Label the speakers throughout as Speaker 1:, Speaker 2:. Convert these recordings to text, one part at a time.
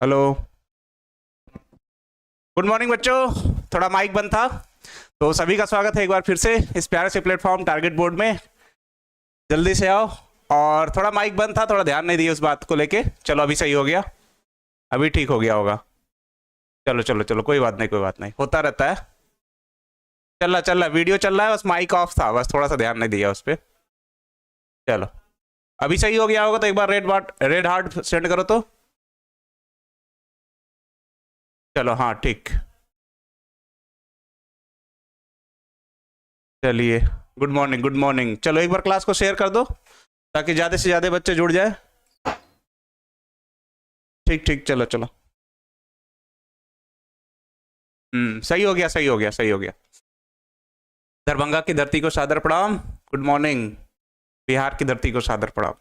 Speaker 1: Hello. Good morning बच्चों। थोड़ा mic बंद था। तो सभी का स्वागत है एक बार फिर से इस प्यारे से प्लेटफॉर्म टारगेट बोर्ड में। जल्दी से आओ। और थोड़ा माइक बंद था, थोड़ा ध्यान नहीं दिया उस बात को लेके। चलो अभी सही हो गया, अभी ठीक हो गया होगा। चलो चलो चलो, कोई बात नहीं, कोई बात नहीं, होता रहता है। चल रहा वीडियो चल रहा है, बस माइक ऑफ था, बस थोड़ा सा ध्यान नहीं दिया उस पर। चलो अभी सही हो गया होगा तो एक बार रेड हार्ट सेंड करो तो। चलो हाँ ठीक। चलिए, गुड मॉर्निंग गुड मॉर्निंग। चलो एक बार क्लास को शेयर कर दो ताकि ज़्यादा से ज़्यादा बच्चे जुड़ जाए। ठीक ठीक, चलो चलो। सही हो गया, सही हो गया, सही हो गया। दरभंगा की धरती को सादर प्रणाम। Good morning. बिहार की धरती को सादर प्रणाम।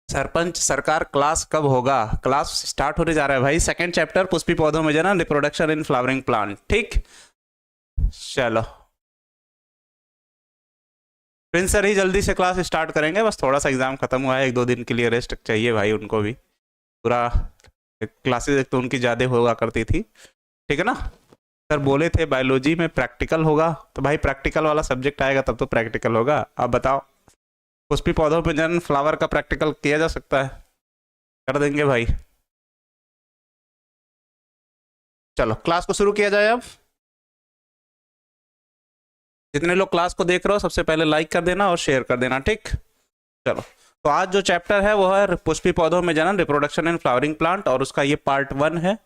Speaker 1: सरपंच सरकार, क्लास कब होगा? क्लास स्टार्ट होने जा रहा है भाई। सेकंड चैप्टर पुष्पी पौधों में जनन, रिप्रोडक्शन इन फ्लावरिंग प्लांट। ठीक, चलो प्रिंस सर ही जल्दी से क्लास स्टार्ट करेंगे। बस थोड़ा सा एग्जाम खत्म हुआ है, एक दो दिन के लिए रेस्ट चाहिए भाई उनको भी। पूरा क्लासेस एक तो उनकी ज़्यादा हुआ करती थी, ठीक है ना। सर बोले थे बायोलॉजी में प्रैक्टिकल होगा, तो भाई प्रैक्टिकल वाला सब्जेक्ट आएगा तब तो प्रैक्टिकल होगा। आप बताओ, पुष्पी पौधों पे जनन फ्लावर का प्रैक्टिकल किया जा सकता है? कर देंगे भाई। चलो क्लास को शुरू किया जाए अब। जितने लोग क्लास को देख रहे हो सबसे पहले लाइक कर देना और शेयर कर देना, ठीक। चलो, तो आज जो चैप्टर है वो है पुष्पी पौधों में जनन, रिप्रोडक्शन इन फ्लावरिंग प्लांट, और उसका ये पार्ट 1 है।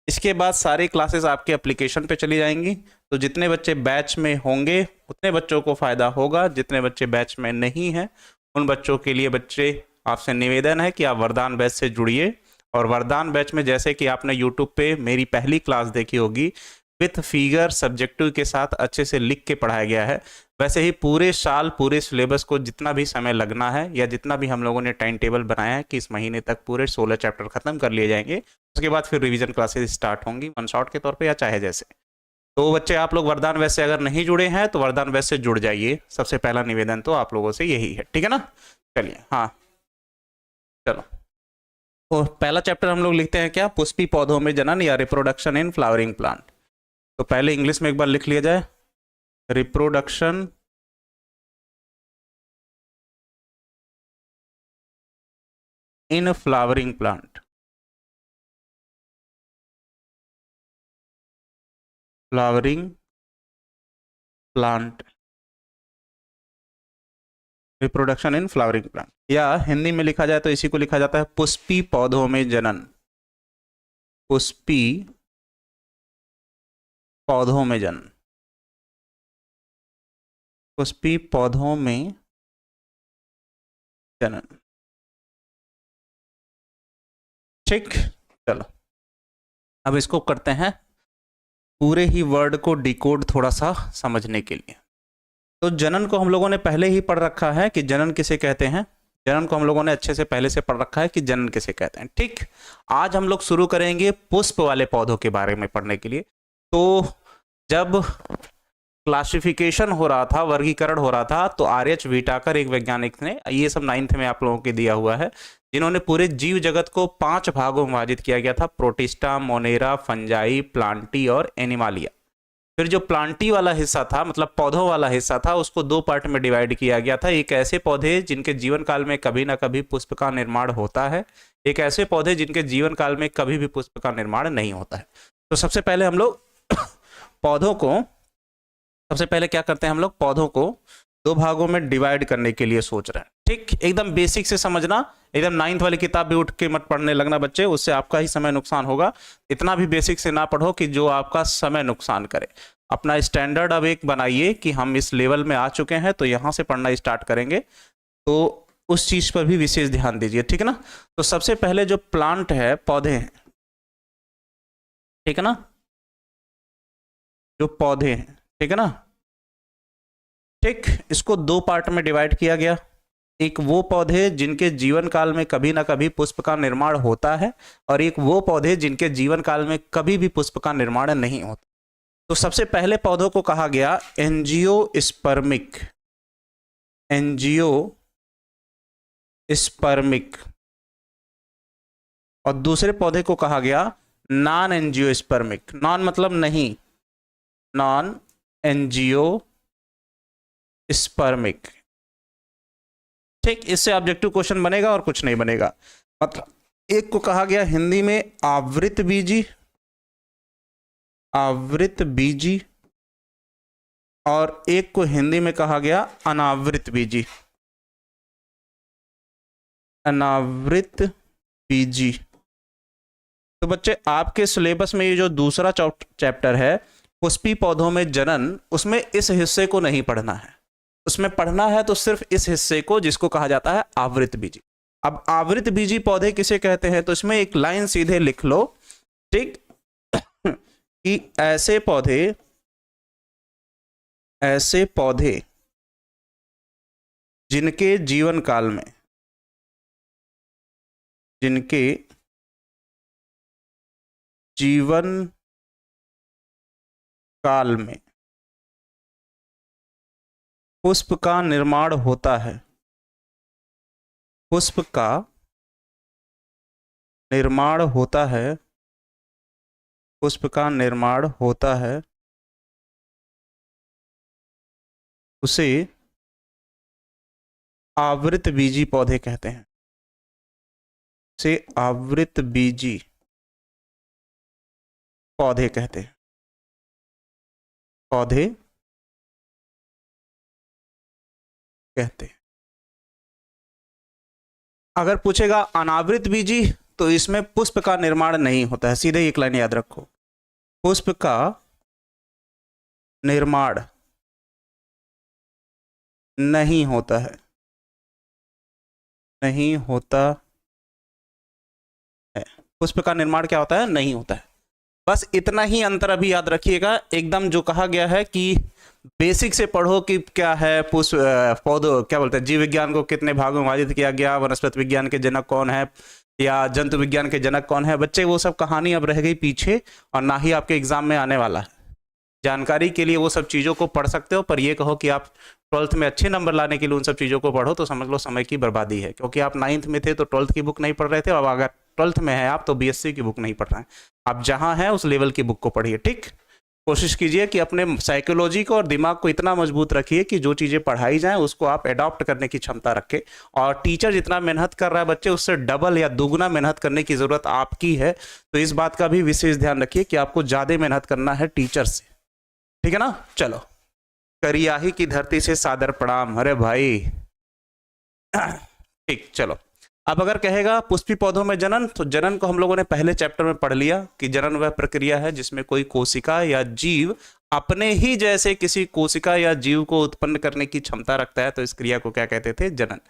Speaker 1: इसके बाद सारी क्लासेस आपके एप्लीकेशन पे चली जाएंगी। तो जितने बच्चे बैच में होंगे उतने बच्चों को फायदा होगा, जितने बच्चे बैच में नहीं हैं उन बच्चों के लिए बच्चे आपसे निवेदन है कि आप वरदान बैच से जुड़िए। और वरदान बैच में जैसे कि आपने यूट्यूब पे मेरी पहली क्लास देखी होगी, विथ फिगर सब्जेक्टिव के साथ अच्छे से लिख के पढ़ाया गया है, वैसे ही पूरे साल पूरे सिलेबस को जितना भी समय लगना है या जितना भी हम लोगों ने टाइम टेबल बनाया है कि इस महीने तक पूरे 16 चैप्टर खत्म कर लिए जाएंगे, उसके बाद फिर रिवीजन क्लासेस स्टार्ट होंगी वन शॉट के तौर पे या चाहे जैसे। तो बच्चे आप लोग वरदान वैसे अगर नहीं जुड़े हैं तो वरदान वैसे जुड़ जाइए। सबसे पहला निवेदन तो आप लोगों से यही है, ठीक है ना। चलिए हाँ, चलो तो पहला चैप्टर हम लोग लिखते हैं क्या, पुष्पी पौधों में जनन या रिप्रोडक्शन इन फ्लावरिंग प्लांट। तो पहले इंग्लिश में एक बार लिख लिया जाए, reproduction in flowering plant. Flowering plant, reproduction in flowering plant, या हिंदी में लिखा जाए तो इसी को लिखा जाता है पुष्पी पौधों में जनन। पुष्पी पौधों में जनन, पुष्पी पौधों में जनन, ठीक। चलो अब इसको करते हैं पूरे ही वर्ड को डिकोड थोड़ा सा समझने के लिए। तो जनन को हम लोगों ने पहले ही पढ़ रखा है कि जनन किसे कहते हैं। जनन को हम लोगों ने अच्छे से पहले से पढ़ रखा है कि जनन किसे कहते हैं, ठीक। आज हम लोग शुरू करेंगे पुष्प वाले पौधों के बारे में पढ़ने के लिए। तो जब क्लासिफिकेशन हो रहा था, वर्गीकरण हो रहा था, तो आर.एच. व्हिटाकर एक वैज्ञानिक ने, ये सब 9th में आप लोगों के दिया हुआ है, जिन्होंने पूरे जीव जगत को 5 भागों में विभाजित किया गया था, प्रोटिस्टा, मोनेरा, फंजाई, प्लांटी और एनिमालिया। फिर जो प्लांटी वाला हिस्सा था, मतलब पौधों वाला हिस्सा था, उसको 2 पार्ट में डिवाइड किया गया था। एक ऐसे पौधे जिनके जीवन काल में कभी ना कभी पुष्प का निर्माण होता है, एक ऐसे पौधे जिनके जीवन काल में कभी भी पुष्प का निर्माण नहीं होता है। तो सबसे पहले हम लोग पौधों को, सबसे पहले क्या करते हैं, हम लोग पौधों को 2 भागों में डिवाइड करने के लिए सोच रहे हैं, ठीक। एकदम बेसिक से समझना, एकदम 9th वाली किताब भी उठ के मत पढ़ने लगना बच्चे, उससे आपका ही समय नुकसान होगा। इतना भी बेसिक से ना पढ़ो कि जो आपका समय नुकसान करे। अपना स्टैंडर्ड अब एक बनाइए कि हम इस लेवल में आ चुके हैं तो यहाँ से पढ़ना स्टार्ट करेंगे, तो उस चीज पर भी विशेष ध्यान दीजिए, ठीक है ना। तो सबसे पहले जो प्लांट है, पौधे हैं, ठीक है ना, जो पौधे हैं, ठीक है ना, ठीक। इसको 2 पार्ट में डिवाइड किया गया। एक वो पौधे जिनके जीवन काल में कभी ना कभी पुष्प का निर्माण होता है, और एक वो पौधे जिनके जीवन काल में कभी भी पुष्प का निर्माण नहीं होता। तो सबसे पहले पौधों को कहा गया एंजियोस्पर्मिक, एंजियोस्पर्मिक, स्पर्मिक, और दूसरे पौधे को कहा गया नॉन एंजियोस्पर्मिक। नॉन मतलब नहीं, नॉन एंजियोस्पर्मिक। ठीक, इससे ऑब्जेक्टिव क्वेश्चन बनेगा और कुछ नहीं बनेगा। मतलब एक को कहा गया हिंदी में आवृत बीजी, आवृत बीजी, और एक को हिंदी में कहा गया अनावृत बीजी, अनावृत बीजी। तो बच्चे आपके सिलेबस में ये जो दूसरा चैप्टर है पुष्पी पौधों में जनन, उसमें इस हिस्से को नहीं पढ़ना है। उसमें पढ़ना है तो सिर्फ इस हिस्से को जिसको कहा जाता है आवृत बीजी। अब आवृत बीजी पौधे किसे कहते हैं, तो इसमें एक लाइन सीधे लिख लो, ठीक, कि ऐसे पौधे जिनके जीवन काल में, जिनके जीवन काल में पुष्प का निर्माण होता है, पुष्प का निर्माण होता है, पुष्प का निर्माण होता है, उसे आवृत बीजी पौधे कहते हैं, उसे आवृत बीजी पौधे कहते हैं, पौधे कहते हैं। अगर पूछेगा अनावृत बीजी, तो इसमें पुष्प का निर्माण नहीं होता है, सीधे एक लाइन याद रखो, पुष्प का निर्माण नहीं होता है, नहीं होता है। पुष्प का निर्माण क्या होता है, नहीं होता है। बस इतना ही अंतर अभी याद रखिएगा। एकदम जो कहा गया है कि बेसिक से पढ़ो कि क्या है पुष्प पौधों, क्या बोलते हैं, जीव विज्ञान को कितने भागों में विभाजित किया गया, वनस्पति विज्ञान के जनक कौन है, या जंतु विज्ञान के जनक कौन है। बच्चे वो सब कहानी अब रह गई पीछे, और ना ही आपके एग्जाम में आने वाला है। जानकारी के लिए वो सब चीज़ों को पढ़ सकते हो, पर ये कहो कि आप 12th में अच्छे नंबर लाने के लिए उन सब चीज़ों को पढ़ो, तो समझ लो समय की बर्बादी है। क्योंकि आप 9th में थे तो 12th की बुक नहीं पढ़ रहे थे, और अगर 12th में है आप तो BSc की बुक नहीं पढ़ रहे हैं। आप जहाँ हैं उस लेवल की बुक को पढ़िए। ठीक, कोशिश कीजिए कि अपने साइकोलॉजी को और दिमाग को इतना मजबूत रखिए कि जो चीज़ें पढ़ाई जाएं उसको आप एडॉप्ट करने की क्षमता रखें। और टीचर जितना मेहनत कर रहा है बच्चे, उससे डबल या दुगुना मेहनत करने की ज़रूरत आपकी है। तो इस बात का भी विशेष ध्यान रखिए कि आपको ज़्यादा मेहनत करना है टीचर से। ठीक है ना। चलो, करियाही की धरती से सादर प्रणाम। अरे भाई ठीक, चलो। अब अगर कहेगा पुष्पी पौधों में जनन, तो जनन को हम लोगों ने पहले चैप्टर में पढ़ लिया कि जनन वह प्रक्रिया है जिसमें कोई कोशिका या जीव अपने ही जैसे किसी कोशिका या जीव को उत्पन्न करने की क्षमता रखता है। तो इस क्रिया को क्या कहते थे, जनन।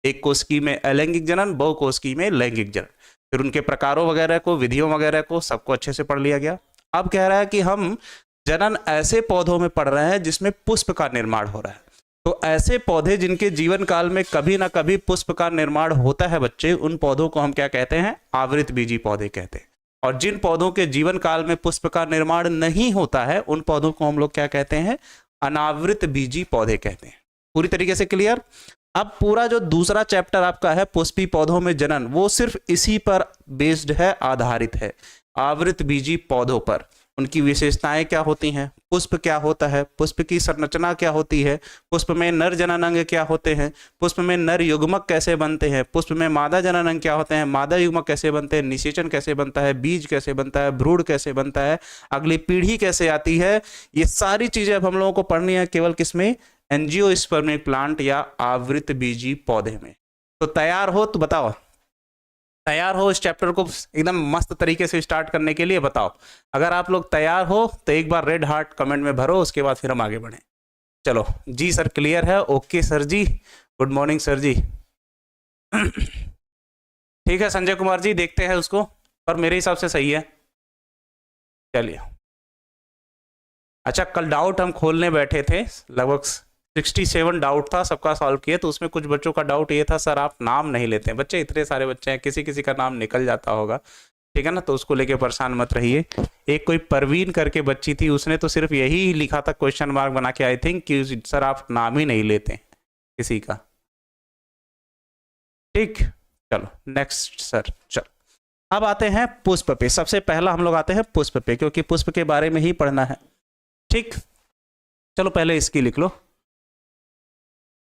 Speaker 1: एक कोशिकी में अलैंगिक जनन, बहुकोशिकी में लैंगिक जनन। फिर उनके प्रकारों वगैरह को, विधियों वगैरह को, सबको अच्छे से पढ़ लिया गया। अब कह रहा है कि हम जनन ऐसे पौधों में पढ़ रहे हैं जिसमें पुष्प का निर्माण हो रहा है। तो ऐसे पौधे जिनके जीवन काल में कभी ना कभी पुष्प का निर्माण होता है बच्चे, उन पौधों को हम क्या कहते हैं, आवृत बीजी पौधे कहते हैं। और जिन पौधों के जीवन काल में पुष्प का निर्माण नहीं होता है, उन पौधों को हम लोग क्या कहते हैं, अनावृत बीजी पौधे कहते हैं। पूरी तरीके से क्लियर। अब पूरा जो दूसरा चैप्टर आपका है पुष्पी पौधों में जनन, वो सिर्फ इसी पर बेस्ड है, आधारित है, आवृत बीजी पौधों पर। उनकी विशेषताएं क्या होती हैं, पुष्प क्या होता है, पुष्प की संरचना क्या होती है, पुष्प में नर जननांग क्या होते हैं, पुष्प में नर युग्मक कैसे बनते हैं, पुष्प में मादा जननांग क्या होते हैं, मादा युग्मक कैसे बनते हैं, निषेचन कैसे बनता है, बीज कैसे बनता है, भ्रूण कैसे बनता है, अगली पीढ़ी कैसे आती है। ये सारी चीजें अब हम लोगों को पढ़नी है केवल किसमें, एंजियोस्पर्मिक प्लांट या आवृत बीजी पौधे में। तो तैयार हो तो बताओ, तैयार हो इस चैप्टर को एकदम मस्त तरीके से स्टार्ट करने के लिए, बताओ। अगर आप लोग तैयार हो तो एक बार रेड हार्ट कमेंट में भरो, उसके बाद फिर हम आगे बढ़ें। चलो जी सर, क्लियर है, ओके सर जी, गुड मॉर्निंग सर जी। ठीक है संजय कुमार जी, देखते हैं उसको, पर मेरे हिसाब से सही है। चलिए, अच्छा कल डाउट हम खोलने बैठे थे, लगभग 67 डाउट था, सबका सॉल्व किए। तो उसमें कुछ बच्चों का डाउट ये था, सर आप नाम नहीं लेते हैं। बच्चे इतने सारे बच्चे हैं, किसी किसी का नाम निकल जाता होगा, ठीक है ना। तो उसको लेके परेशान मत रहिए। एक कोई परवीन करके बच्ची थी, उसने तो सिर्फ यही लिखा था क्वेश्चन मार्क बना के, आई थिंक कि सर आप नाम ही नहीं लेते किसी का। ठीक, चलो नेक्स्ट सर। चलो अब आते हैं पुष्प पे। सबसे पहला हम लोग आते हैं पुष्प पे, क्योंकि पुष्प के बारे में ही पढ़ना है। ठीक, चलो पहले इसकी लिख लो।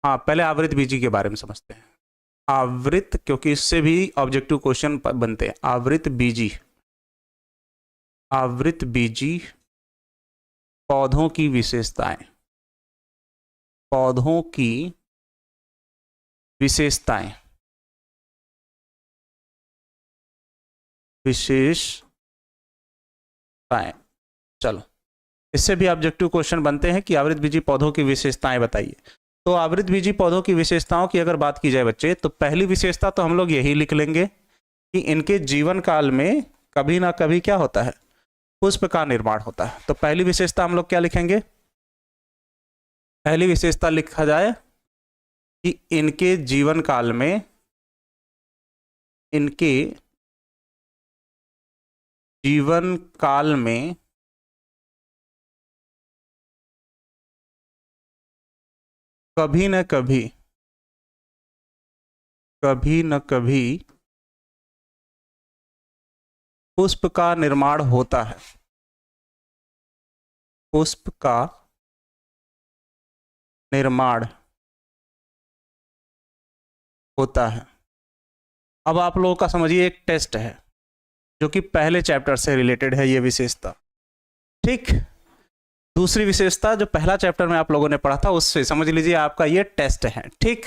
Speaker 1: हाँ, पहले आवृत बीजी के बारे में समझते हैं। आवृत, क्योंकि इससे भी ऑब्जेक्टिव क्वेश्चन बनते हैं। आवृत बीजी, आवृत बीजी पौधों की विशेषताएं, पौधों की विशेषताएं, विशेषताएं। चलो इससे भी ऑब्जेक्टिव क्वेश्चन बनते हैं कि आवृत बीजी पौधों की विशेषताएं बताइए। तो आवृत बीजी पौधों की विशेषताओं की अगर बात की जाए बच्चे, तो पहली विशेषता तो हम लोग यही लिख लेंगे कि इनके जीवन काल में कभी ना कभी क्या होता है, पुष्प का निर्माण होता है। तो पहली विशेषता हम लोग क्या लिखेंगे? पहली विशेषता लिखा जाए कि इनके जीवन काल में, इनके जीवन काल में कभी न कभी, कभी न कभी पुष्प का निर्माण होता है, पुष्प का निर्माण होता है। अब आप लोगों का समझिए एक टेस्ट है जो कि पहले चैप्टर से रिलेटेड है ये विशेषता। ठीक, दूसरी विशेषता जो पहला चैप्टर में आप लोगों ने पढ़ा था उससे समझ लीजिए आपका ये टेस्ट है। ठीक,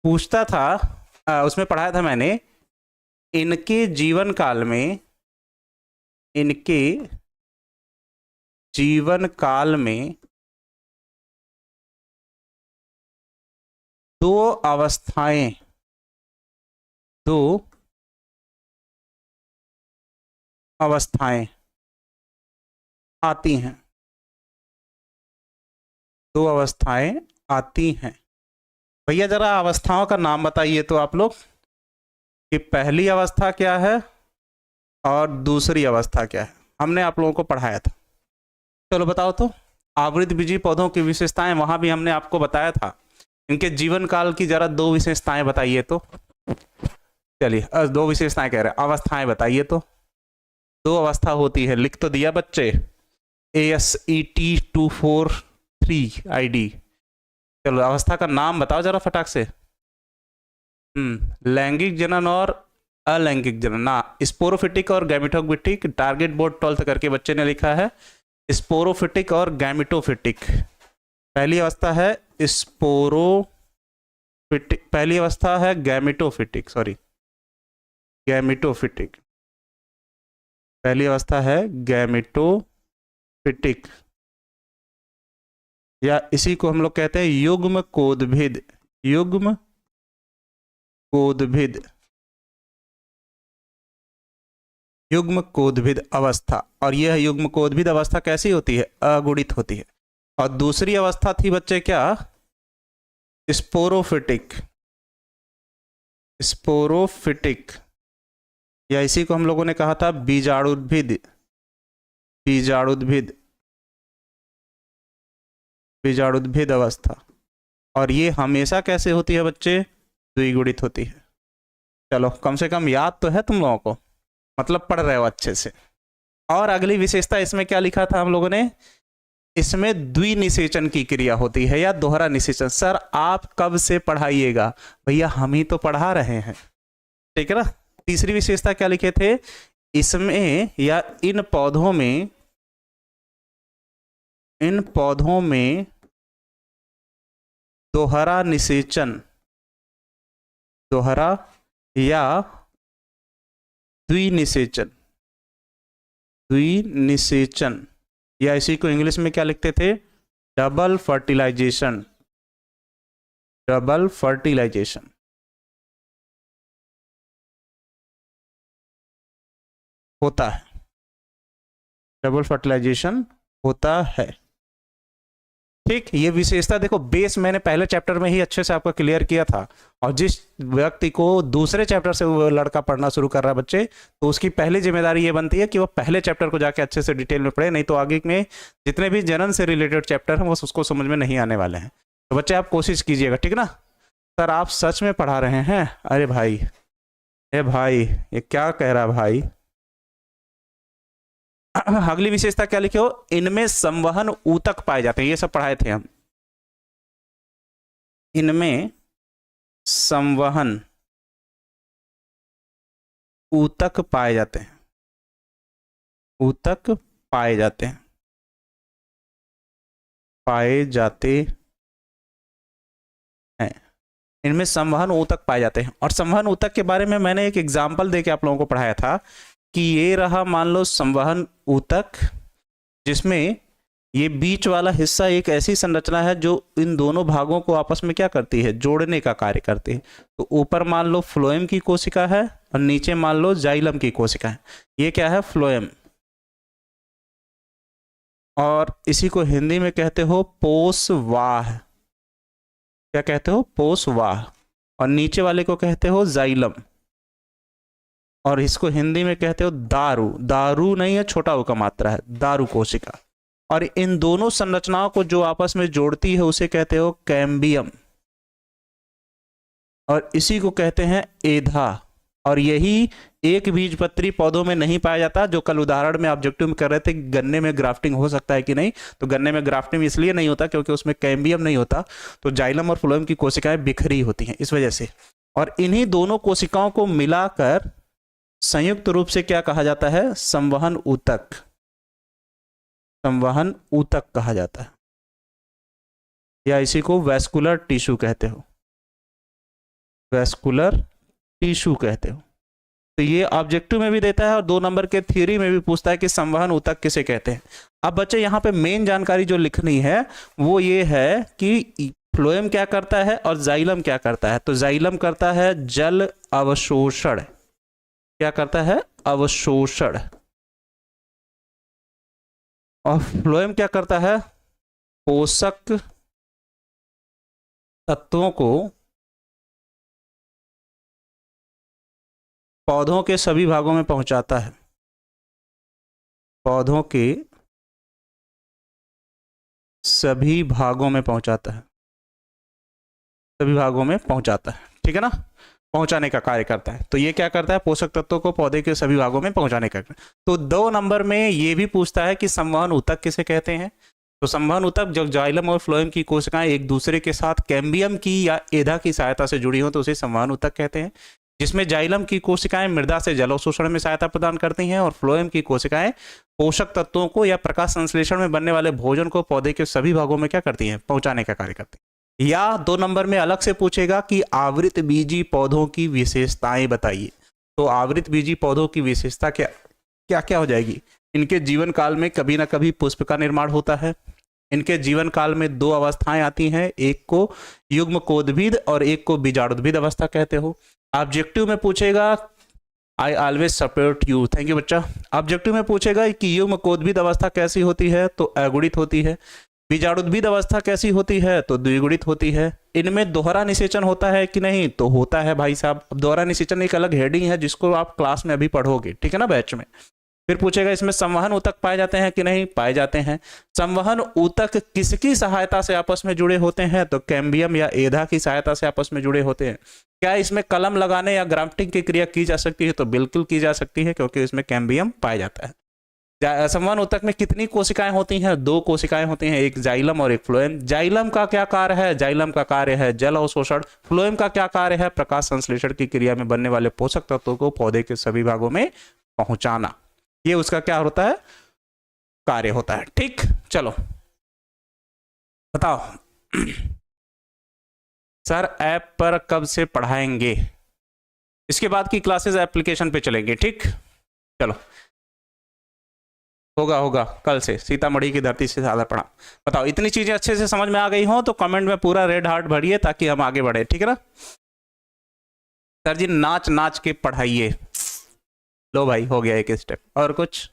Speaker 1: पूछता था उसमें पढ़ाया था मैंने, इनके जीवन काल में, इनके जीवन काल में दो अवस्थाएं, दो अवस्थाएं आती हैं, दो अवस्थाएं आती हैं। भैया जरा अवस्थाओं का नाम बताइए तो आप लोग, कि पहली अवस्था क्या है और दूसरी अवस्था क्या है। हमने आप लोगों को पढ़ाया था। चलो बताओ तो, आवृत बीजी पौधों की विशेषताएं, वहां भी हमने आपको बताया था। इनके जीवन काल की जरा दो विशेषताएं बताइए तो। चलिए दो विशेषताएं कह रहे हैं, अवस्थाएं बताइए तो। दो अवस्था होती है, लिख तो दिया बच्चे, ASET243 ID। चलो अवस्था का नाम बताओ जरा फटाक से। लैंगिक जनन और अलैंगिक जनन ना, स्पोरोफिटिक और गैमेटोफिटिक। टारगेट बोर्ड 12th करके बच्चे ने लिखा है स्पोरोफिटिक और गैमेटोफिटिक। पहली अवस्था है स्पोरोफिटिक, पहली अवस्था है गैमेटोफिटिक, सॉरी गैमेटोफिटिक, पहली अवस्था है गैमेटोफिटिक, या इसी को हम लोग कहते हैं युग्म कोदभिद, युग्म कोदभिद, युग्म कोदभिद अवस्था। और यह युग्म कोदभिद अवस्था कैसी होती है? अगुणित होती है। और दूसरी अवस्था थी बच्चे क्या? स्पोरोफिटिक, स्पोरोफिटिक, या इसी को हम लोगों ने कहा था बीजाणुद्भिद, बीजाणुद्भिद, बीजाणुद्भिद अवस्था। और ये हमेशा कैसे होती है बच्चे? द्विगुणित होती है। चलो कम से कम याद तो है तुम लोगों को, मतलब पढ़ रहे हो अच्छे से। और अगली विशेषता इसमें क्या लिखा था हम लोगों ने? इसमें द्विनिषेचन की क्रिया होती है या दोहरा निषेचन। सर आप कब से पढ़ाइएगा? भैया हम ही तो पढ़ा रहे हैं, ठीक है ना। तीसरी विशेषता क्या लिखे थे? इसमें या इन पौधों में, इन पौधों में दोहरा निषेचन, दोहरा या द्विनिषेचन, द्विनिषेचन, या इसी को इंग्लिश में क्या लिखते थे? डबल फर्टिलाइजेशन, डबल फर्टिलाइजेशन होता है, डबल फर्टिलाइजेशन होता है। ठीक, ये विशेषता देखो बेस मैंने पहले चैप्टर में ही अच्छे से आपको क्लियर किया था। और जिस व्यक्ति को दूसरे चैप्टर से वो लड़का पढ़ना शुरू कर रहा है बच्चे, तो उसकी पहली जिम्मेदारी ये बनती है कि वो पहले चैप्टर को जाके अच्छे से डिटेल में पढ़े, नहीं तो आगे में जितने भी जनन से रिलेटेड चैप्टर हैं वो उसको समझ में नहीं आने वाले हैं। तो बच्चे आप कोशिश कीजिएगा, ठीक ना। सर आप सच में पढ़ा रहे हैं? अरे भाई, ए भाई, ये क्या कह रहा है भाई? अगली विशेषता क्या लिखे हो? इनमें संवहन ऊतक पाए जाते हैं, ये सब पढ़ाए थे हम। इनमें संवहन ऊतक पाए जाते हैं, ऊतक पाए जाते हैं, पाए जाते हैं। इनमें संवहन ऊतक पाए जाते हैं। और संवहन ऊतक के बारे में मैंने एक एग्जाम्पल देके आप लोगों को पढ़ाया था कि ये रहा मान लो संवहन ऊतक, जिसमें ये बीच वाला हिस्सा एक ऐसी संरचना है जो इन दोनों भागों को आपस में क्या करती है? जोड़ने का कार्य करती है। तो ऊपर मान लो फ्लोएम की कोशिका है और नीचे मान लो जाइलम की कोशिका है। ये क्या है? फ्लोएम। और इसी को हिंदी में कहते हो पोषवाह। क्या कहते हो? पोषवाह। और नीचे वाले को कहते हो जाइलम, और इसको हिंदी में कहते हो दारू। दारू नहीं है, छोटा ऊ का मात्रा है, दारू कोशिका। और इन दोनों संरचनाओं को जो आपस में जोड़ती है उसे कहते हो कैम्बियम, और इसी को कहते हैं एधा। और यही एक बीजपत्री पौधों में नहीं पाया जाता, जो कल उदाहरण में ऑब्जेक्टिव में कर रहे थे गन्ने में ग्राफ्टिंग हो सकता है कि नहीं। तो गन्ने में ग्राफ्टिंग इसलिए नहीं होता क्योंकि उसमें कैम्बियम नहीं होता, तो जाइलम और फ्लोएम की कोशिकाएं बिखरी होती हैं इस वजह से। और इन्हीं दोनों कोशिकाओं को मिलाकर संयुक्त रूप से क्या कहा जाता है? संवहन ऊतक। संवहन ऊतक कहा जाता है, या इसी को वैस्कुलर टिश्यू कहते हो, वैस्कुलर टिश्यू कहते हो। तो ये ऑब्जेक्टिव में भी देता है और 2 नंबर के थ्योरी में भी पूछता है कि संवहन ऊतक किसे कहते हैं। अब बच्चे यहाँ पे मेन जानकारी जो लिखनी है वो ये है कि फ्लोएम क्या करता है और जाइलम क्या करता है। तो जाइलम करता है जल अवशोषण। क्या करता है? अवशोषण। और फ्लोएम क्या करता है? पोषक तत्वों को पौधों के सभी भागों में पहुंचाता है, पौधों के सभी भागों में पहुंचाता है, सभी भागों में पहुंचाता है, ठीक है ना? पहुंचाने का कार्य करता है। तो ये क्या करता है? पोषक तत्वों को पौधे के सभी भागों में पहुंचाने का। तो 2 नंबर में ये भी पूछता है कि संवहन ऊतक किसे कहते हैं। तो संवहन ऊतक जब जाइलम और फ्लोएम की कोशिकाएं एक दूसरे के साथ कैम्बियम की या एधा की सहायता से जुड़ी हो तो उसे संवहन ऊतक कहते हैं। जिसमें जाइलम की कोशिकाएं मृदा से जलोशोषण में सहायता प्रदान करती हैं और फ्लोएम की कोशिकाएं पोषक तत्वों को या प्रकाश संश्लेषण में बनने वाले भोजन को पौधे के सभी भागों में क्या करती हैं? पहुंचाने का कार्य करती हैं। या 2 नंबर में अलग से पूछेगा कि आवृत बीजी पौधों की विशेषताएं बताइए। तो आवृत बीजी पौधों की विशेषता क्या क्या हो जाएगी? इनके जीवन काल में कभी ना कभी पुष्प का निर्माण होता है। इनके जीवन काल में 2 अवस्थाएं आती हैं, एक को युग्मकोद्भिद और एक को बीजाणुद्भिद अवस्था कहते हो। ऑब्जेक्टिव में पूछेगा, I always support you, thank you बच्चा। ऑब्जेक्टिव में पूछेगा कि युग्मकोद्भिद अवस्था कैसी होती है? तो अगुणित होती है। बीजाणुद्भिद अवस्था कैसी होती है? तो द्विगुणित होती है। इनमें दोहरा निषेचन होता है कि नहीं? तो होता है भाई साहब। दोहरा निषेचन एक अलग हेडिंग है जिसको आप क्लास में अभी पढ़ोगे, ठीक है ना, बैच में। फिर पूछेगा इसमें संवहन ऊतक पाए जाते हैं कि नहीं? पाए जाते हैं। संवहन ऊतक किसकी सहायता से आपस में जुड़े होते हैं? तो कैम्बियम या एधा की सहायता से आपस में जुड़े होते हैं। क्या इसमें कलम लगाने या ग्राफ्टिंग की क्रिया की जा सकती है? तो बिल्कुल की जा सकती है, क्योंकि इसमें कैम्बियम पाया जाता है। संवहन ऊतक में कितनी कोशिकाएं होती हैं? 2 कोशिकाएं होती हैं, एक जाइलम और एक फ्लोएम। जाइलम का क्या कार्य है? जाइलम का कार्य है जल अवशोषण। फ्लोएम का क्या कार्य है? प्रकाश संश्लेषण की क्रिया में बनने वाले पोषक तत्वों को पौधे के सभी भागों में पहुंचाना। ये उसका क्या होता है? कार्य होता है। ठीक, चलो बताओ सर ऐप पर कब से पढ़ाएंगे? इसके बाद की क्लासेस एप्लीकेशन पे चलेंगे, ठीक। चलो, होगा कल से सीतामढ़ी की धरती से ज्यादा पढ़ा। बताओ इतनी चीजें अच्छे से समझ में आ गई हो तो कमेंट में पूरा रेड हार्ट भरिए ताकि हम आगे बढ़े, ठीक है ना। सर जी नाच नाच के पढ़ाइए। लो भाई, हो गया एक स्टेप। और कुछ?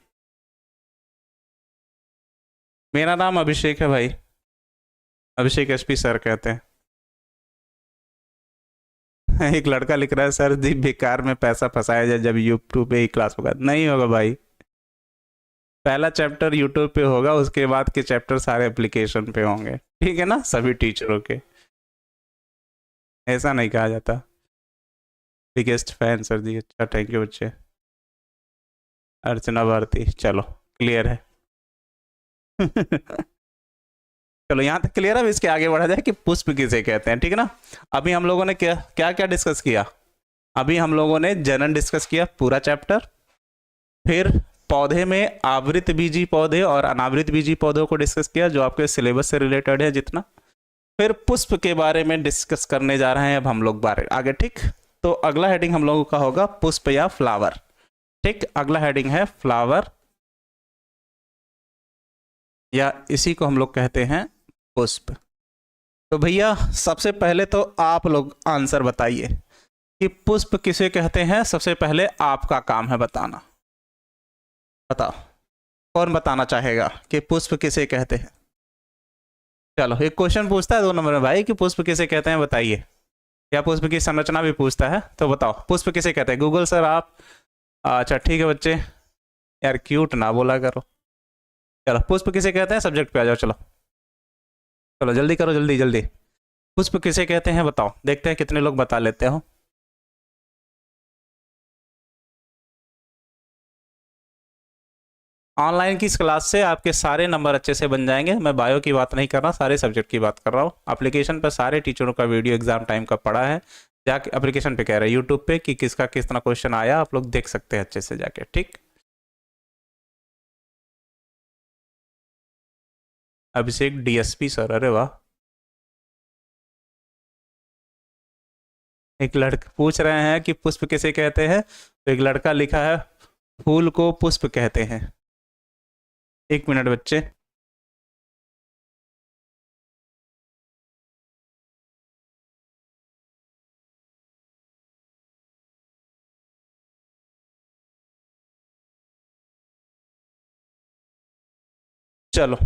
Speaker 1: मेरा नाम अभिषेक है भाई, अभिषेक एसपी सर कहते हैं। एक लड़का लिख रहा है सर जी बेकार में पैसा फंसाया जाए जब यूट्यूब पे ही क्लास होगा। नहीं होगा भाई, पहला चैप्टर यूट्यूब पे होगा, उसके बाद के चैप्टर सारे एप्लीकेशन पे होंगे, ठीक है ना, सभी टीचरों के। ऐसा नहीं कहा जाता। बिगेस्ट फैन सर जी, अच्छा थैंक यू बच्चे। अर्चना भारती, चलो क्लियर है। चलो यहाँ तक क्लियर है। अब इसके आगे बढ़ा जाए कि पुष्प किसे कहते हैं, ठीक है ना। अभी हम लोगों ने क्या क्या क्या डिस्कस किया? अभी हम लोगों ने जनन डिस्कस किया पूरा चैप्टर, फिर पौधे में आवृत बीजी पौधे और अनावृत बीजी पौधों को डिस्कस किया जो आपके सिलेबस से रिलेटेड है जितना। फिर पुष्प के बारे में डिस्कस करने जा रहे हैं अब हम लोग बारे आगे, ठीक। तो अगला हेडिंग हम लोगों का होगा पुष्प या फ्लावर, ठीक। अगला हेडिंग है फ्लावर, या इसी को हम लोग कहते हैं पुष्प। तो भैया सबसे पहले तो आप लोग आंसर बताइए कि पुष्प किसे कहते हैं। सबसे पहले आपका काम है बताना। बताओ कौन बताना चाहेगा कि पुष्प किसे कहते हैं। चलो एक क्वेश्चन पूछता है 2 नंबर में भाई कि पुष्प किसे कहते हैं बताइए, या पुष्प की संरचना भी पूछता है। तो बताओ पुष्प किसे कहते हैं। गूगल सर आप, अच्छा ठीक है बच्चे, यार क्यूट ना बोला करो। चलो पुष्प किसे कहते हैं, सब्जेक्ट पे आ जाओ। चलो चलो जल्दी करो, जल्दी जल्दी। पुष्प किसे कहते हैं बताओ, देखते हैं कितने लोग बता लेते हो। ऑनलाइन की इस क्लास से आपके सारे नंबर अच्छे से बन जाएंगे। मैं बायो की बात नहीं कर रहा, सारे सब्जेक्ट की बात कर रहा हूँ। एप्लीकेशन पर सारे टीचरों का वीडियो एग्जाम टाइम का पड़ा है, जाके एप्लीकेशन पे कह रहे हैं यूट्यूब पे कि किसका कितना क्वेश्चन आया, आप लोग देख सकते हैं अच्छे से जाके, ठीक। अभिषेक डीएसपी सर, अरे वाह। एक लड़का पूछ रहे हैं कि पुष्प किसे कहते हैं, तो एक लड़का लिखा है फूल को पुष्प कहते हैं। 1 मिनट बच्चे। चलो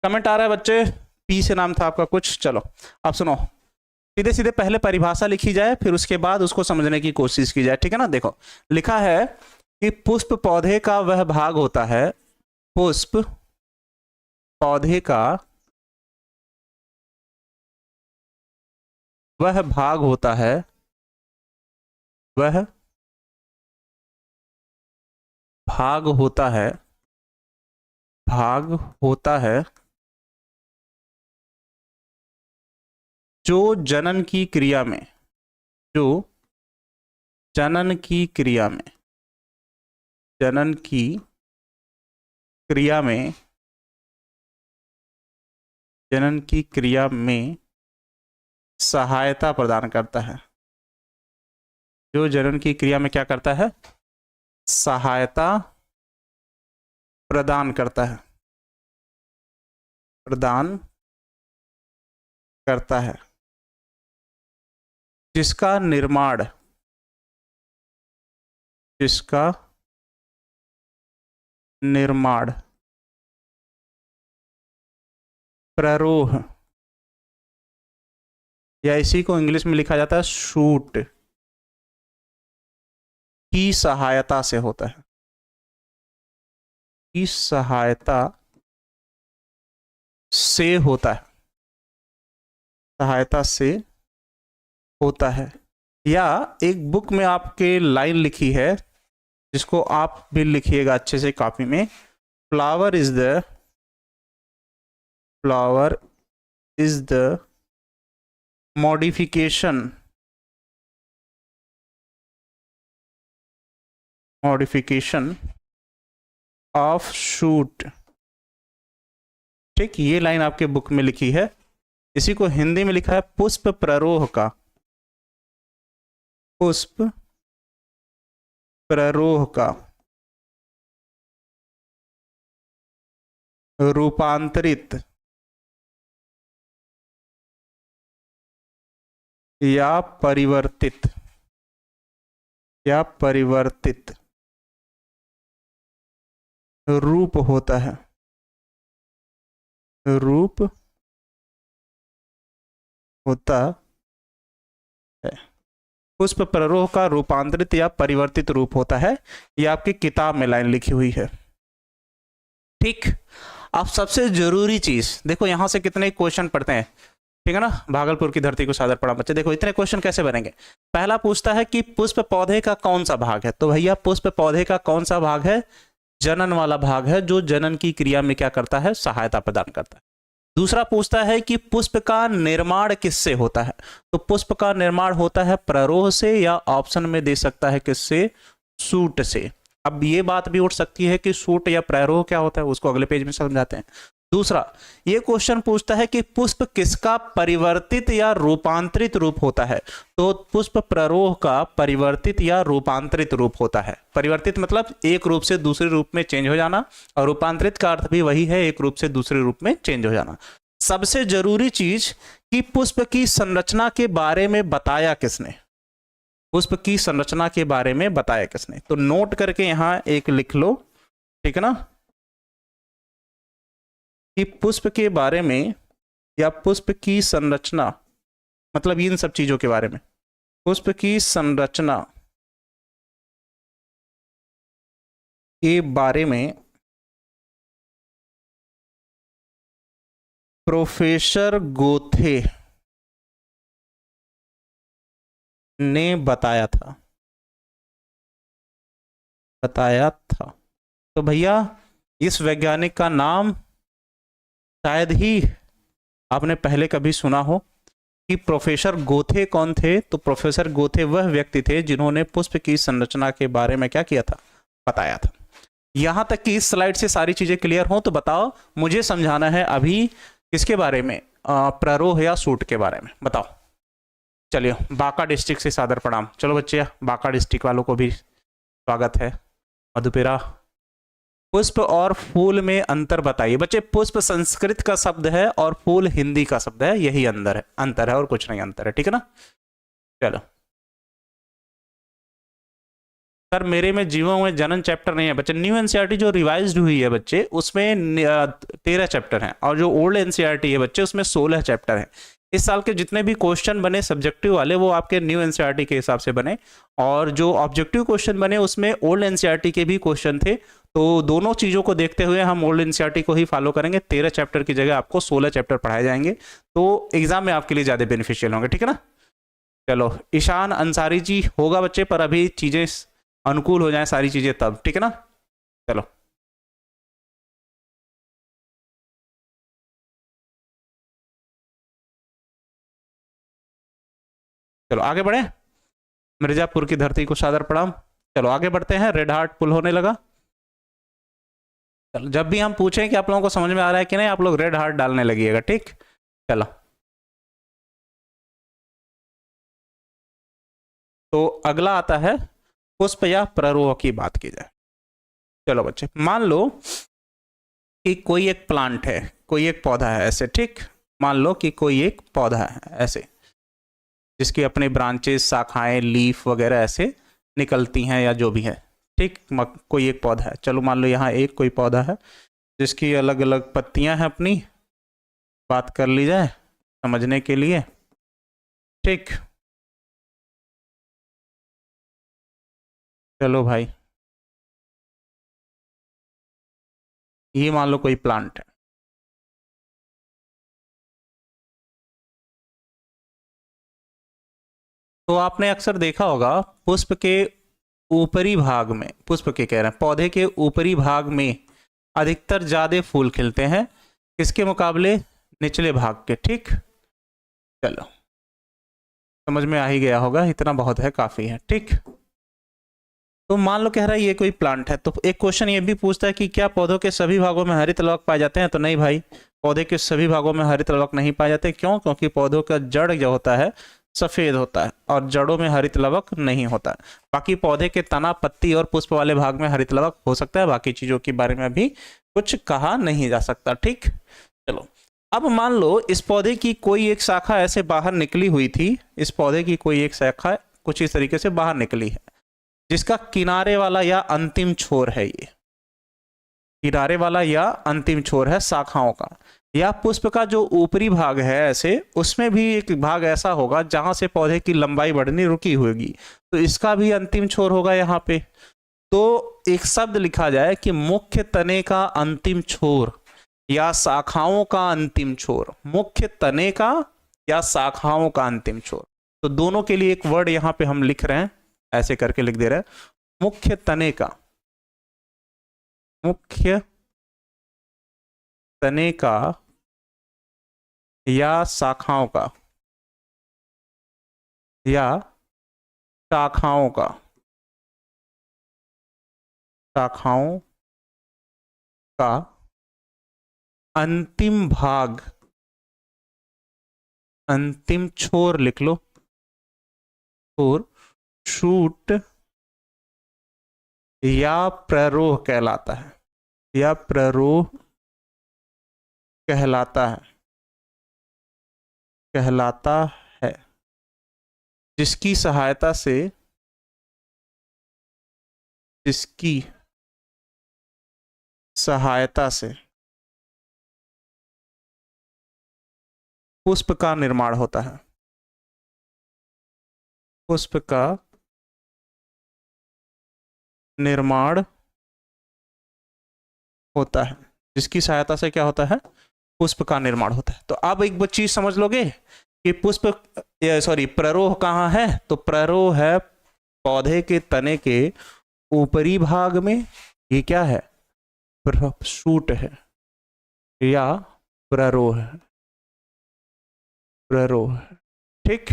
Speaker 1: कमेंट आ रहा है बच्चे, पी से नाम था आपका कुछ। चलो अब सुनो, सीधे सीधे पहले परिभाषा लिखी जाए, फिर उसके बाद उसको समझने की कोशिश की जाए, ठीक है ना। देखो लिखा है कि पुष्प पौधे का वह भाग होता है, पुष्प पौधे का वह भाग होता है, वह भाग होता है, भाग होता है जो जनन की क्रिया में, जो जनन की क्रिया में, जनन की क्रिया में, जनन की क्रिया में सहायता प्रदान करता है। जो जनन की क्रिया में क्या करता है, सहायता प्रदान करता है, प्रदान करता है, जिसका निर्माण, जिसका निर्माण प्ररोह, या इसी को इंग्लिश में लिखा जाता है शूट, की सहायता से होता है, की सहायता से होता है, सहायता से होता है। या एक बुक में आपके लाइन लिखी है जिसको आप भी लिखिएगा अच्छे से कॉपी में, flower is the, flower is the modification, modification of shoot, ठीक। ये लाइन आपके बुक में लिखी है। इसी को हिंदी में लिखा है पुष्प प्ररोह का, पुष्प प्ररोह का रूपांतरित या परिवर्तित, या परिवर्तित रूप होता है, रूप होता है। पुष्प प्ररोह का रूपांतरित या परिवर्तित रूप होता है। ये आपकी किताब में लाइन लिखी हुई है, ठीक। अब सबसे जरूरी चीज देखो, यहां से कितने क्वेश्चन पढ़ते हैं, ठीक है ना। भागलपुर की धरती को सादर प्रणाम। बच्चे देखो इतने क्वेश्चन कैसे बनेंगे। पहला पूछता है कि पुष्प पौधे का कौन सा भाग है, तो भैया पुष्प पौधे का कौन सा भाग है, जनन वाला भाग है, जो जनन की क्रिया में क्या करता है, सहायता प्रदान करता है। दूसरा पूछता है कि पुष्प का निर्माण किससे होता है, तो पुष्प का निर्माण होता है प्ररोह से, या ऑप्शन में दे सकता है किससे, सूट से। अब ये बात भी उठ सकती है कि सूट या प्ररोह क्या होता है, उसको अगले पेज में समझाते हैं। दूसरा ये क्वेश्चन पूछता है कि पुष्प किसका परिवर्तित या रूपांतरित रूप होता है, तो पुष्प प्ररोह का परिवर्तित या रूपांतरित रूप होता है। परिवर्तित मतलब एक रूप से दूसरे रूप में चेंज हो जाना, और रूपांतरित का अर्थ भी वही है, एक रूप से दूसरे रूप में चेंज हो जाना। सबसे जरूरी चीज कि पुष्प की संरचना के बारे में बताया किसने, पुष्प की संरचना के बारे में बताया किसने, तो नोट करके यहां एक लिख लो, ठीक है ना, कि पुष्प के बारे में या पुष्प की संरचना, मतलब इन सब चीजों के बारे में, पुष्प की संरचना के बारे में प्रोफेसर गोथे ने बताया था, तो भैया इस वैज्ञानिक का नाम शायद ही आपने पहले कभी सुना हो कि प्रोफेसर गोथे कौन थे, तो प्रोफेसर गोथे वह व्यक्ति थे जिन्होंने पुष्प की संरचना के बारे में क्या किया था, बताया था। यहां तक कि इस स्लाइड से सारी चीजें क्लियर हो, तो बताओ मुझे समझाना है अभी किसके बारे में, प्ररोह या सूट के बारे में, बताओ। चलिए बांका डिस्ट्रिक्ट से सादर प्रणाम। चलो बच्चे बांका डिस्ट्रिक्ट वालों को भी स्वागत है। मधुपेरा, पुष्प और फूल में अंतर बताइए। बच्चे पुष्प संस्कृत का शब्द है और फूल हिंदी का शब्द है, यही अंतर है और कुछ नहीं अंतर है, ठीक है ना। चलो सर मेरे में जीवों में जनन चैप्टर नहीं है बच्चे। न्यू एनसीईआरटी जो रिवाइज्ड हुई है बच्चे उसमें 13 चैप्टर हैं, और जो ओल्ड एनसीईआरटी है बच्चे उसमें 16 चैप्टर हैं। इस साल के जितने भी क्वेश्चन बने सब्जेक्टिव वाले वो आपके न्यू एनसीईआरटी के हिसाब से बने, और जो ऑब्जेक्टिव क्वेश्चन बने उसमें ओल्ड एनसीईआरटी के भी क्वेश्चन थे। तो दोनों चीज़ों को देखते हुए हम ओल्ड एनसीईआरटी को ही फॉलो करेंगे। 13 चैप्टर की जगह आपको 16 चैप्टर पढ़ाए जाएंगे, तो एग्जाम में आपके लिए ज़्यादा बेनिफिशियल होंगे, ठीक है ना। चलो ईशान अंसारी जी होगा बच्चे, पर अभी चीज़ें अनुकूल हो जाए सारी चीज़ें तब, ठीक है ना। चलो चलो आगे बढ़े। मिर्जापुर की धरती को सादर प्रणाम। चलो आगे बढ़ते हैं। रेड हार्ट पुल होने लगा। चलो जब भी हम पूछें कि आप लोगों को समझ में आ रहा है कि नहीं, आप लोग रेड हार्ट डालने लगिएगा, ठीक। चलो तो अगला आता है पुष्प या प्ररोह की बात की जाए। चलो बच्चे मान लो कि कोई एक प्लांट है, कोई एक पौधा है ऐसे, ठीक। मान लो कि कोई एक पौधा है ऐसे जिसकी अपने ब्रांचेस, शाखाएं, लीफ वगैरह ऐसे निकलती हैं या जो भी है, ठीक। कोई एक पौधा है, चलो मान लो यहाँ एक कोई पौधा है जिसकी अलग अलग पत्तियां हैं, अपनी बात कर ली जाए समझने के लिए, ठीक। चलो भाई ये मान लो कोई प्लांट है, तो आपने अक्सर देखा होगा पुष्प के ऊपरी भाग में, पुष्प के कह रहे हैं पौधे के ऊपरी भाग में अधिकतर ज्यादा फूल खिलते हैं, इसके मुकाबले निचले भाग के, ठीक। चलो समझ में आ ही गया होगा, इतना बहुत है, काफी है, ठीक। तो मान लो कह रहा है ये कोई प्लांट है, तो एक क्वेश्चन ये भी पूछता है कि क्या पौधों के सभी भागों में हरित लवक पाए जाते हैं, तो नहीं भाई, पौधे के सभी भागों में हरित लवक नहीं पाए जाते। क्यों? क्योंकि पौधों का जड़ जो होता है सफेद होता है और जड़ों में हरित लवक नहीं होता है। बाकी पौधे के तना, पत्ती और पुष्प वाले भाग में हरित लवक हो सकता है, बाकी चीजों के बारे में भी कुछ कहा नहीं जा सकता, ठीक। चलो अब मान लो इस पौधे की कोई एक शाखा ऐसे बाहर निकली हुई थी, इस पौधे की कोई एक शाखा कुछ इस तरीके से बाहर निकली है, जिसका किनारे वाला या अंतिम छोर है, ये किनारे वाला या अंतिम छोर है शाखाओं का, या पुष्प का जो ऊपरी भाग है ऐसे, उसमें भी एक भाग ऐसा होगा जहां से पौधे की लंबाई बढ़नी रुकी होगी, तो इसका भी अंतिम छोर होगा यहाँ पे। तो एक शब्द लिखा जाए कि मुख्य तने का अंतिम छोर या शाखाओं का अंतिम छोर, मुख्य तने का या शाखाओं का अंतिम छोर। तो दोनों के लिए एक वर्ड यहां पे हम लिख रहे हैं, ऐसे करके लिख दे रहे हैं, मुख्य तने का, मुख्य तने का या शाखाओं का, या शाखाओं का, शाखाओं का अंतिम भाग, अंतिम छोर लिख लो, छोर, शूट या प्ररोह कहलाता है, या प्ररोह कहलाता है, कहलाता है, जिसकी सहायता से, जिसकी सहायता से पुष्प का निर्माण होता है, पुष्प का निर्माण होता है, जिसकी सहायता से क्या होता है, पुष्प का निर्माण होता है। तो अब एक चीज समझ लोगे कि पुष्प, सॉरी, प्ररोह कहाँ है, तो प्ररोह है पौधे के तने के ऊपरी भाग में, ये क्या है, शूट है या प्ररोह है, प्ररोह है, ठीक।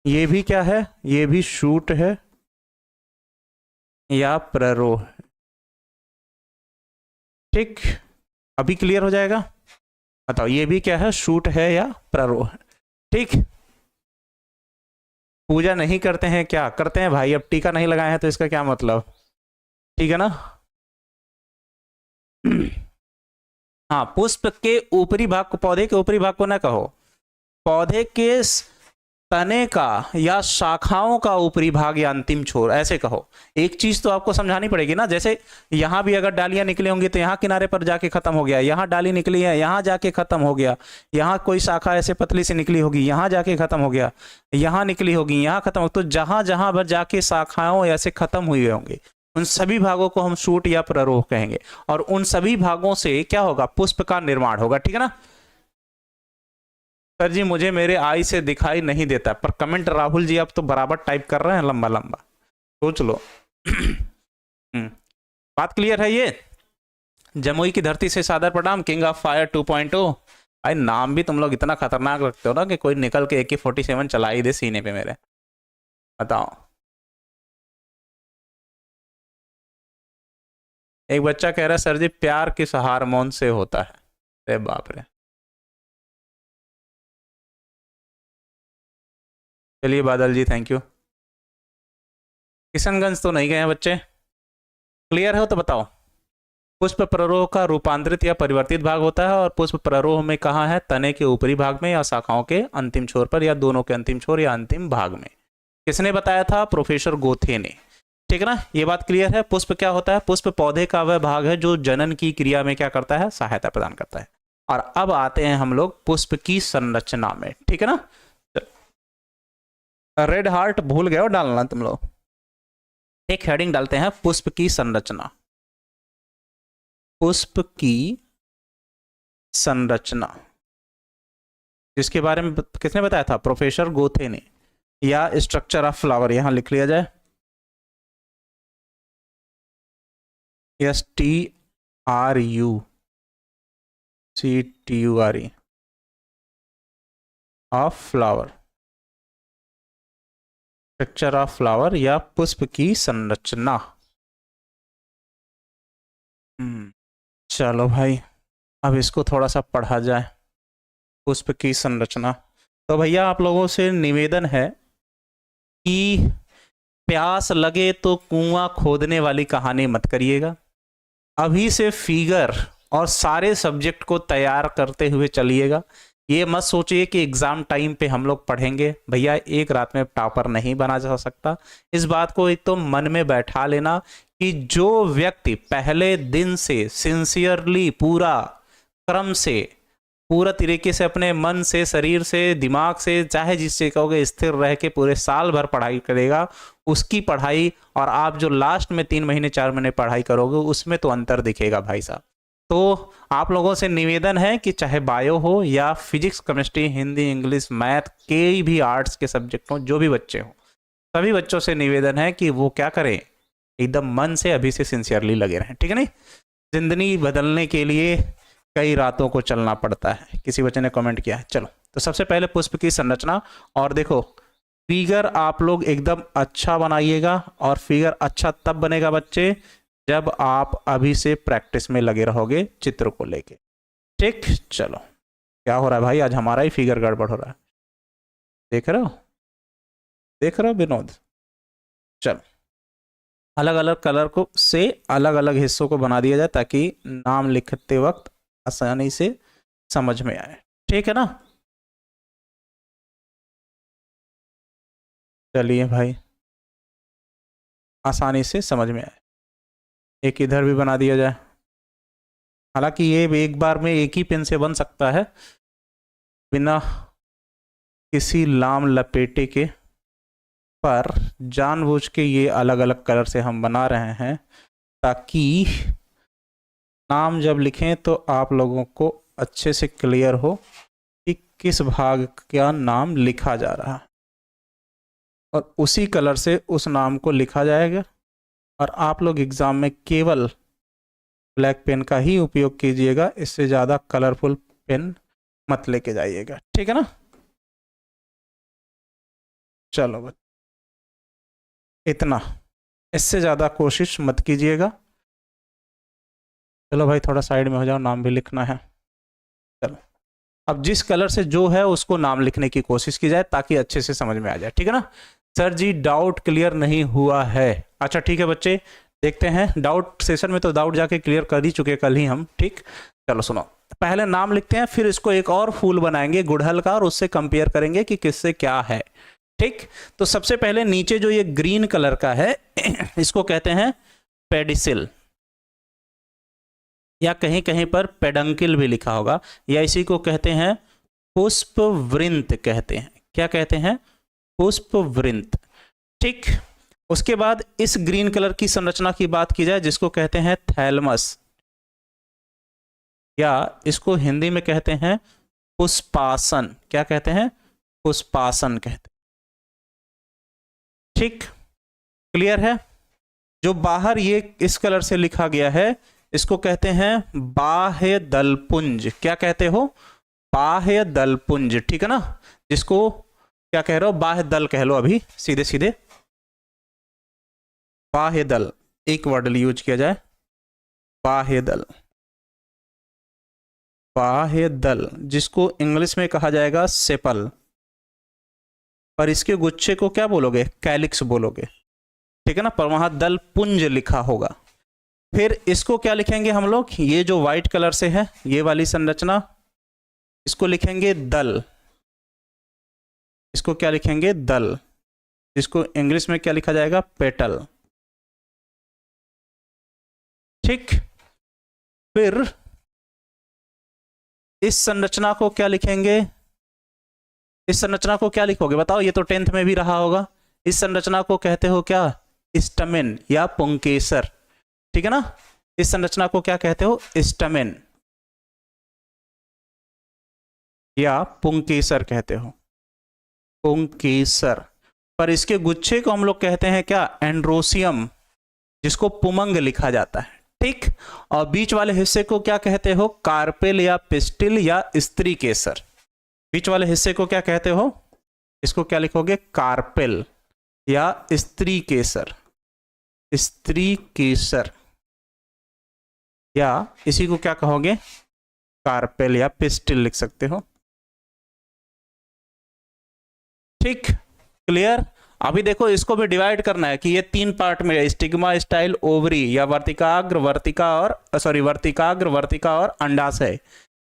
Speaker 1: ये भी क्या है, ये भी शूट है या प्ररोह है, ठीक। अभी क्लियर हो जाएगा, बताओ ये भी क्या है, शूट है या प्ररोह है, ठीक। पूजा नहीं करते हैं, क्या करते हैं भाई, अब टीका नहीं लगाए हैं तो इसका क्या मतलब, ठीक है ना। हाँ, पुष्प के ऊपरी भाग को, पौधे के ऊपरी भाग को ना कहो, पौधे के तने का या शाखाओं का ऊपरी भाग या अंतिम छोर, ऐसे कहो। एक चीज तो आपको समझानी पड़ेगी ना, जैसे यहां भी अगर डालियां निकली होंगी तो यहां किनारे पर जाके खत्म हो गया, यहां डाली निकली है यहां जाके खत्म हो गया, यहां कोई शाखा ऐसे पतली से निकली होगी यहां जाके खत्म हो गया, यहां निकली होगी यहां खत्म हो, तो जहां जहां पर जाके शाखाओं ऐसे खत्म हुए होंगे उन सभी भागों को हम शूट या प्ररोह कहेंगे, और उन सभी भागों से क्या होगा, पुष्प का निर्माण होगा, ठीक है ना। सर जी मुझे मेरे आई से दिखाई नहीं देता, पर कमेंट राहुल जी आप तो बराबर टाइप कर रहे हैं लंबा लंबा, सोच लो। बात क्लियर है ये। जमुई की धरती से सादर प्रणाम, किंग ऑफ फायर 2.0। भाई नाम भी तुम लोग इतना खतरनाक रखते हो ना कि कोई निकल के AK-47 चला ही दे सीने पे मेरे, बताओ। एक बच्चा कह रहा है सर जी प्यार किस हार्मोन से होता है, अरे बाप रे। चलिए बादल जी थैंक यू। किशनगंज तो नहीं गए हैं बच्चे, क्लियर हो तो बताओ। पुष्प प्ररोह का रूपांतरित या परिवर्तित भाग होता है, और पुष्प प्ररोह में कहाँ है, तने के ऊपरी भाग में या शाखाओं के अंतिम छोर पर, या दोनों के अंतिम छोर या अंतिम भाग में। किसने बताया था, प्रोफेसर गोथे ने, ठीक है ना। ये बात क्लियर है। पुष्प क्या होता है, पुष्प पौधे का वह भाग है जो जनन की क्रिया में क्या करता है, सहायता प्रदान करता है। और अब आते हैं हम लोग पुष्प की संरचना में, ठीक है ना। रेड हार्ट भूल गए हो डालना तुम लोग। एक हेडिंग डालते हैं, पुष्प की संरचना, पुष्प की संरचना, जिसके बारे में किसने बताया था, प्रोफेसर गोथे ने, या स्ट्रक्चर ऑफ फ्लावर यहां लिख लिया जाए, STRUCTURE of flower, structure of flower या पुष्प की संरचना। चलो भाई अब इसको थोड़ा सा पढ़ा जाए, पुष्प की संरचना। तो भैया आप लोगों से निवेदन है कि प्यास लगे तो कुआं खोदने वाली कहानी मत करिएगा, अभी से फिगर और सारे सब्जेक्ट को तैयार करते हुए चलिएगा। ये मत सोचिए कि एग्जाम टाइम पे हम लोग पढ़ेंगे, भैया एक रात में टॉपर नहीं बना जा सकता। इस बात को एक तो मन में बैठा लेना कि जो व्यक्ति पहले दिन से सिंसियरली पूरा क्रम से पूरा तरीके से अपने मन से, शरीर से, दिमाग से, चाहे जिससे कहोगे स्थिर रह के पूरे साल भर पढ़ाई करेगा, उसकी पढ़ाई और आप जो लास्ट में 3 महीने 4 महीने पढ़ाई करोगे उसमें तो अंतर दिखेगा भाई साहब। तो आप लोगों से निवेदन है कि चाहे बायो हो या physics, chemistry, Hindi, English, math, के भी आर्ट्स के सब्जेक्ट हो, जो भी बच्चे हो, सभी बच्चों से निवेदन है कि वो क्या करें, एकदम मन से अभी से सिंसियरली लगे रहें, ठीक है नहीं। जिंदगी बदलने के लिए कई रातों को चलना पड़ता है, किसी बच्चे ने कमेंट किया है। चलो, तो सबसे पहले पुष्प की संरचना, और देखो फिगर आप लोग एकदम अच्छा बनाइएगा, और फिगर अच्छा तब बनेगा बच्चे जब आप अभी से प्रैक्टिस में लगे रहोगे चित्र को लेके, ठीक। चलो, क्या हो रहा है भाई, आज हमारा ही फिगर गड़बड़ हो रहा है, देख रहे हो, देख रहे हो विनोद। चलो, अलग अलग कलर को से अलग अलग हिस्सों को बना दिया जाए ताकि नाम लिखते वक्त आसानी से समझ में आए, ठीक है ना। चलिए भाई, आसानी से समझ में आए, एक इधर भी बना दिया जाए। हालांकि ये एक बार में एक ही पेन से बन सकता है बिना किसी लाम लपेटे के, पर जानबूझ के ये अलग अलग कलर से हम बना रहे हैं ताकि नाम जब लिखें तो आप लोगों को अच्छे से क्लियर हो कि किस भाग का नाम लिखा जा रहा है, और उसी कलर से उस नाम को लिखा जाएगा। और आप लोग एग्ज़ाम में केवल ब्लैक पेन का ही उपयोग कीजिएगा, इससे ज़्यादा कलरफुल पेन मत लेके जाइएगा, ठीक है ना। चलो बस इतना, इससे ज़्यादा कोशिश मत कीजिएगा। चलो भाई, थोड़ा साइड में हो जाओ, नाम भी लिखना है। चलो, अब जिस कलर से जो है उसको नाम लिखने की कोशिश की जाए ताकि अच्छे से समझ में आ जाए, ठीक है ना। सर जी डाउट क्लियर नहीं हुआ है, अच्छा ठीक है बच्चे, देखते हैं। डाउट सेशन में तो डाउट जाके क्लियर कर ही चुके कल ही हम, ठीक। चलो सुनो, पहले नाम लिखते हैं, फिर इसको एक और फूल बनाएंगे गुड़हल का, और उससे कंपेयर करेंगे कि किससे क्या है, ठीक। तो सबसे पहले नीचे जो ये ग्रीन कलर का है इसको कहते हैं पेडिसिल, या कहीं कहीं पर पेडंकिल भी लिखा होगा, या इसी को कहते हैं पुष्पवृंत कहते हैं। क्या कहते हैं? पुष्पवृंत, ठीक। उसके बाद इस ग्रीन कलर की संरचना की बात की जाए जिसको कहते हैं थैलमस, या इसको हिंदी में कहते हैं पुष्पासन। क्या कहते हैं? पुष्पासन कहते हैं, ठीक। क्लियर है? जो बाहर ये इस कलर से लिखा गया है इसको कहते हैं बाह्य दलपुंज। क्या कहते हो? बाह्य दलपुंज, ठीक है ना। जिसको क्या कह रहे हो? बाह्य दल कह लो, अभी सीधे सीधे बाह्य दल, एक वर्ड यूज किया जाए, बाह्य दल। बाह्य दल जिसको इंग्लिश में कहा जाएगा सेपल, पर इसके गुच्छे को क्या बोलोगे? कैलिक्स बोलोगे, ठीक है ना। पर वहां दल पुंज लिखा होगा। फिर इसको क्या लिखेंगे हम लोग? ये जो व्हाइट कलर से है ये वाली संरचना, इसको लिखेंगे दल। इसको क्या लिखेंगे? दल। इसको इंग्लिश में क्या लिखा जाएगा? पेटल, ठीक। फिर इस संरचना को क्या लिखेंगे? इस संरचना को क्या लिखोगे बताओ? ये तो 10th में भी रहा होगा। इस संरचना को कहते हो क्या? स्टमेन या पुंकेसर, ठीक है ना। इस संरचना को क्या कहते हो? स्टमेन या पुंकेसर कहते हो, पुंकेसर। पर इसके गुच्छे को हम लोग कहते हैं क्या? एंड्रोसियम, जिसको पुमंग लिखा जाता है, ठीक। और बीच वाले हिस्से को क्या कहते हो? कार्पेल या पिस्टिल या स्त्री केसर। बीच वाले हिस्से को क्या कहते हो? इसको क्या लिखोगे? कार्पेल या स्त्री केसर, स्त्री केसर, या इसी को क्या कहोगे? कार्पेल या पिस्टिल लिख सकते हो, ठीक। क्लियर? अभी देखो इसको भी डिवाइड करना है कि ये 3 पार्ट में है, स्टिग्मा, स्टाइल, ओवरी, या वर्तिकाग्र, वर्तिका और वर्तिकाग्र, वर्तिका और अंडाशय।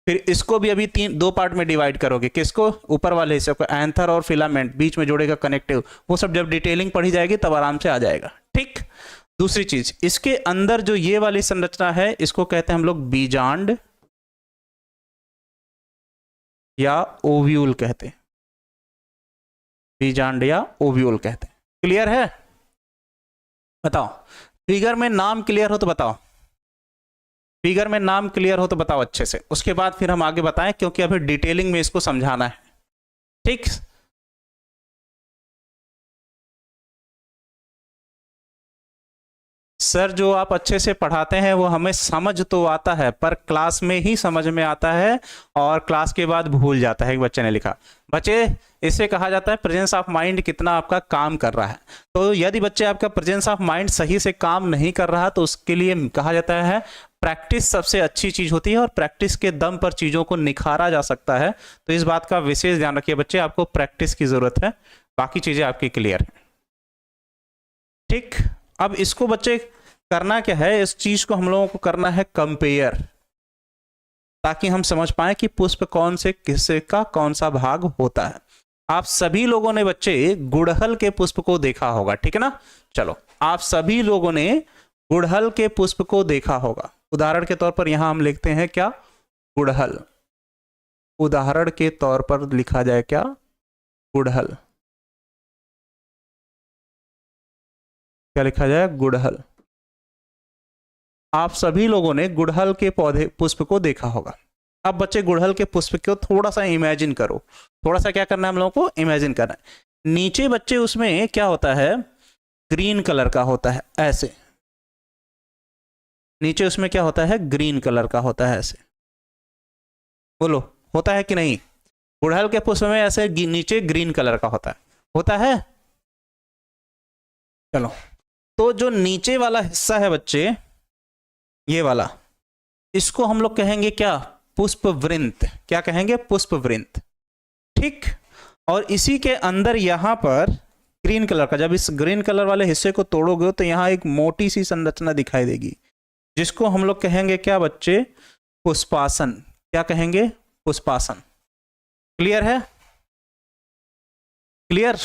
Speaker 1: फिर इसको भी अभी 2 पार्ट में डिवाइड करोगे। किसको? ऊपर वाले हिस्से को, एंथर और फिलामेंट, बीच में जोड़ेगा कनेक्टिव। वो सब जब डिटेलिंग पढ़ी जाएगी तब आराम से आ जाएगा, ठीक। दूसरी चीज, इसके अंदर जो ये वाली संरचना है इसको कहते हैं हम लोग बीजांड या ओव्यूल कहते हैं, बीजांड या ओव्यूल कहते हैं। क्लियर है? बताओ, फिगर में नाम क्लियर हो तो बताओ। फिगर में नाम क्लियर हो तो बताओ अच्छे से, उसके बाद फिर हम आगे बताएं, क्योंकि अभी डिटेलिंग में इसको समझाना है। ठीक, सर जो आप अच्छे से पढ़ाते हैं वो हमें समझ तो आता है, पर क्लास में ही समझ में आता है और क्लास के बाद भूल जाता है। एक बच्चे ने लिखा, बच्चे इसे कहा जाता है प्रेजेंस ऑफ माइंड कितना आपका काम कर रहा है। तो यदि बच्चे आपका प्रेजेंस ऑफ माइंड सही से काम नहीं कर रहा तो उसके लिए कहा जाता है प्रैक्टिस सबसे अच्छी चीज होती है और प्रैक्टिस के दम पर चीजों को निखारा जा सकता है। तो इस बात का विशेष ध्यान रखिए बच्चे, आपको प्रैक्टिस की जरूरत है, बाकी चीजें आपकी क्लियर है। ठीक, अब इसको बच्चे करना क्या है, इस चीज को हम लोगों को करना है कंपेयर, ताकि हम समझ पाए कि पुष्प कौन से किससे का कौन सा भाग होता है। आप सभी लोगों ने बच्चे गुड़हल के पुष्प को देखा होगा, ठीक है ना। चलो, आप सभी लोगों ने गुड़हल के पुष्प को देखा होगा। उदाहरण के तौर पर यहां हम लिखते हैं क्या, गुड़हल। उदाहरण के तौर पर लिखा जाए क्या, गुड़हल। क्या लिखा जाए, गुड़हल। आप सभी लोगों ने गुड़हल के पौधे पुष्प को देखा होगा। अब बच्चे गुड़हल के पुष्प को थोड़ा सा इमेजिन करो, थोड़ा सा क्या करना है हम लोगों को, इमेजिन करना है। नीचे बच्चे उसमें क्या होता है, ग्रीन कलर का होता है, ऐसे। नीचे उसमें क्या होता है, ग्रीन कलर का होता है, ऐसे। बोलो, होता है कि नहीं। गुड़हल के पुष्प में ऐसे नीचे ग्रीन कलर का होता है। चलो, तो जो नीचे वाला हिस्सा है बच्चे, ये वाला, इसको हम लोग कहेंगे क्या, पुष्प वृंत। क्या कहेंगे, पुष्प वृंत। ठीक, और इसी के अंदर यहां पर ग्रीन कलर का, जब इस ग्रीन कलर वाले हिस्से को तोड़ोगे तो यहां एक मोटी सी संरचना दिखाई देगी, जिसको हम लोग कहेंगे क्या बच्चे, पुष्पासन। क्या कहेंगे, पुष्पासन। क्लियर है, क्लियर।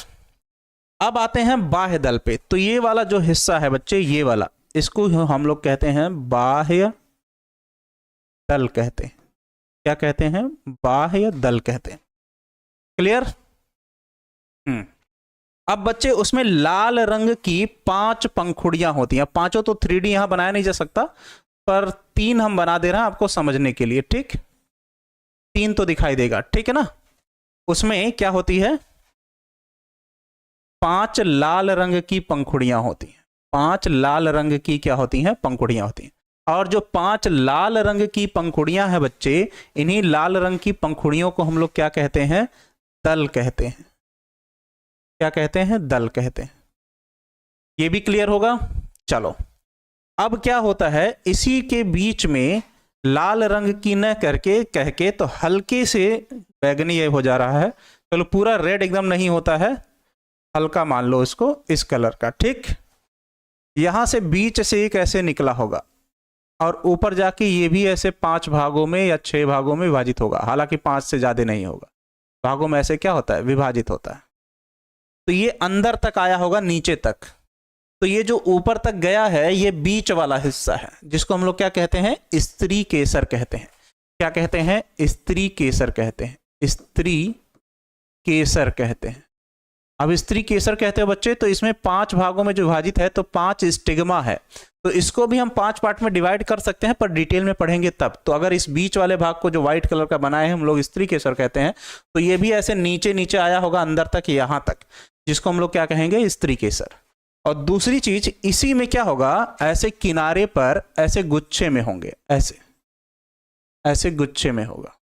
Speaker 1: अब आते हैं बाह्य दल पे। तो ये वाला जो हिस्सा है बच्चे, ये वाला, इसको हम लोग कहते हैं बाह्य दल कहते हैं। क्या कहते हैं, बाह्य दल कहते हैं। क्लियर। अब बच्चे उसमें लाल रंग की 5 पंखुड़ियां होती हैं। पांचों तो 3D यहां बनाया नहीं जा सकता, पर 3 हम बना दे रहे हैं आपको समझने के लिए। ठीक, 3 तो दिखाई देगा, ठीक है ना। उसमें क्या होती है, 5 लाल रंग की पंखुड़ियां होती हैं। 5 लाल रंग की क्या होती हैं, पंखुड़ियां होती हैं। और जो 5 लाल रंग की पंखुड़ियां हैं बच्चे, इन्हीं लाल रंग की पंखुड़ियों को हम लोग क्या कहते हैं, दल कहते हैं। क्या कहते हैं, दल कहते हैं। ये भी क्लियर होगा। चलो, अब क्या होता है, इसी के बीच में लाल रंग की न करके कह के तो हल्के से बैगनी ये हो जा रहा है। चलो, पूरा रेड एकदम नहीं होता है, हल्का मान लो इसको, इस कलर का। ठीक, यहां से बीच से एक ऐसे निकला होगा और ऊपर जाके ये भी ऐसे 5 भागों में या 6 भागों में विभाजित होगा। हालांकि 5 से ज्यादा नहीं होगा, भागों में ऐसे क्या होता है, विभाजित होता है। तो ये अंदर तक आया होगा, नीचे तक। तो ये जो ऊपर तक गया है, ये बीच वाला हिस्सा है, जिसको हम लोग क्या कहते हैं, स्त्री केसर कहते हैं। क्या कहते हैं, स्त्री केसर कहते हैं। स्त्री केसर कहते हैं। अब स्त्री केसर कहते हो बच्चे, तो इसमें 5 भागों में जो विभाजित है, तो 5 स्टिग्मा है। तो इसको भी हम 5 पार्ट में डिवाइड कर सकते हैं, पर डिटेल में पढ़ेंगे तब। तो अगर इस बीच वाले भाग को जो व्हाइट कलर का बनाए हैं हम लोग स्त्री केसर कहते हैं, तो ये भी ऐसे नीचे नीचे आया होगा अंदर तक, यहां तक, जिसको हम लोग क्या कहेंगे, स्त्री केसर। और दूसरी चीज, इसी में क्या होगा, ऐसे किनारे पर ऐसे गुच्छे में होंगे, ऐसे ऐसे गुच्छे में होगा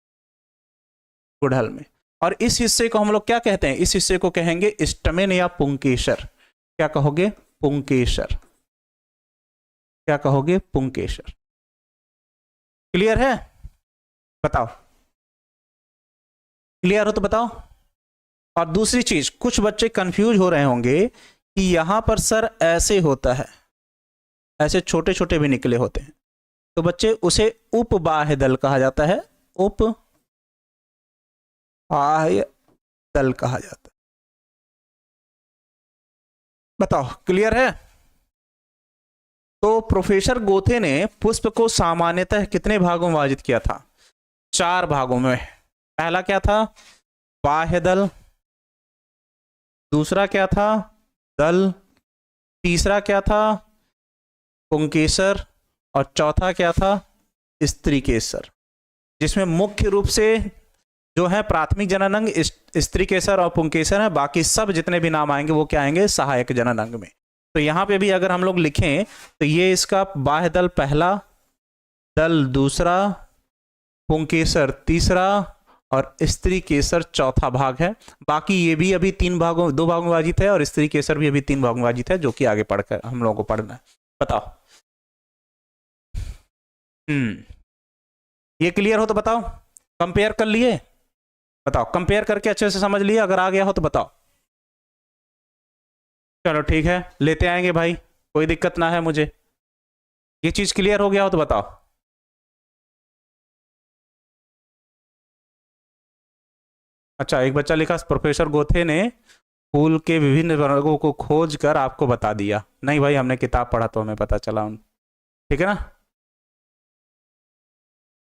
Speaker 1: गुड़हल में। और इस हिस्से को हम लोग क्या कहते हैं, इस हिस्से को कहेंगे स्टमेन या पुंकेसर। क्या कहोगे, पुंकेसर। क्या कहोगे, पुंकेसर। क्लियर है, बताओ। क्लियर हो तो बताओ। और दूसरी चीज, कुछ बच्चे कंफ्यूज हो रहे होंगे कि यहां पर सर ऐसे होता है, ऐसे छोटे छोटे भी निकले होते हैं, तो बच्चे उसे उपबाह्य दल कहा जाता है। उपबाह्य दल कहा जाता है। बताओ, क्लियर है। तो प्रोफेसर गोथे ने पुष्प को सामान्यतः कितने भागों में विभाजित किया था, 4 भागों में। पहला क्या था, बाह्य दल। दूसरा क्या था, दल। तीसरा क्या था, पुंकेसर। और चौथा क्या था, स्त्री केसर, जिसमें मुख्य रूप से जो है प्राथमिक जनन अंग स्त्री केसर और पुंकेसर है, बाकी सब जितने भी नाम आएंगे वो क्या आएंगे, सहायक जनन अंग में। तो यहां पे भी अगर हम लोग लिखें तो ये इसका बाह्य दल पहला, दल दूसरा, पुंकेसर तीसरा और स्त्री केसर चौथा भाग है। बाकी ये भी अभी 2 भागों में विभाजित है और स्त्री केसर भी अभी 3 भागों में विभाजित है, जो कि आगे पढ़कर हम लोगों को पढ़ना है। बताओ ये क्लियर हो तो बताओ, कंपेयर कर लिए, बताओ कंपेयर करके अच्छे से समझ लिए, अगर आ गया हो तो बताओ। चलो ठीक है, लेते आएंगे भाई, कोई दिक्कत ना है मुझे। ये चीज क्लियर हो गया हो तो बताओ। अच्छा, एक बच्चा लिखा प्रोफेसर गोथे ने फूल के विभिन्न वर्गों को खोज कर आपको बता दिया। नहीं भाई, हमने किताब पढ़ा तो हमें पता चला। ठीक है ना,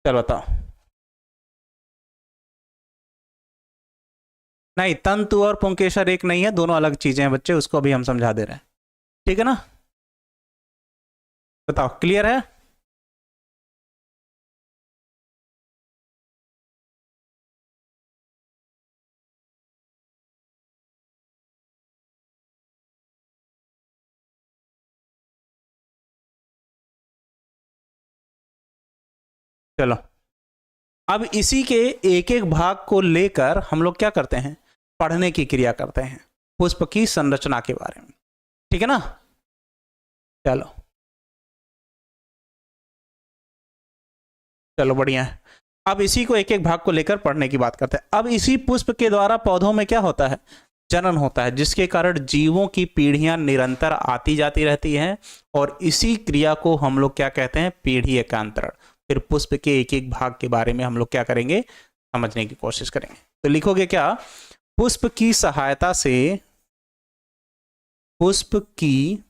Speaker 1: चलो बताओ। नहीं, तंतु और पुंकेसर एक नहीं है, दोनों अलग चीजें हैं बच्चे, उसको अभी हम समझा दे रहे हैं। ठीक है ना, बताओ क्लियर है। चलो, अब इसी के एक एक भाग को लेकर हम लोग क्या करते हैं, पढ़ने की क्रिया करते हैं, पुष्प की संरचना के बारे में। ठीक है ना, चलो चलो बढ़िया है। अब इसी को एक एक भाग को लेकर पढ़ने की बात करते हैं। अब इसी पुष्प के द्वारा पौधों में क्या होता है, जनन होता है, जिसके कारण जीवों की पीढ़ियां निरंतर आती जाती रहती हैं, और इसी क्रिया को हम लोग क्या कहते हैं, पीढ़ी एकांतरण। फिर पुष्प के एक एक भाग के बारे में हम लोग क्या करेंगे, समझने की कोशिश करेंगे। तो लिखोगे क्या, पुष्प की सहायता से, पुष्प की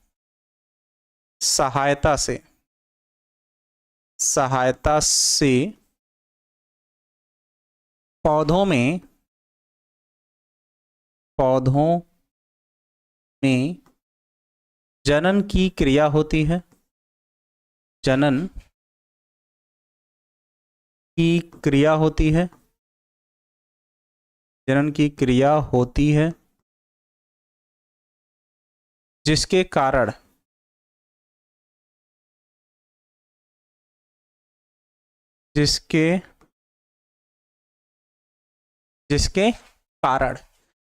Speaker 1: सहायता से पौधों में जनन की क्रिया होती है, जनन की क्रिया होती है, जनन की क्रिया होती है, जिसके कारण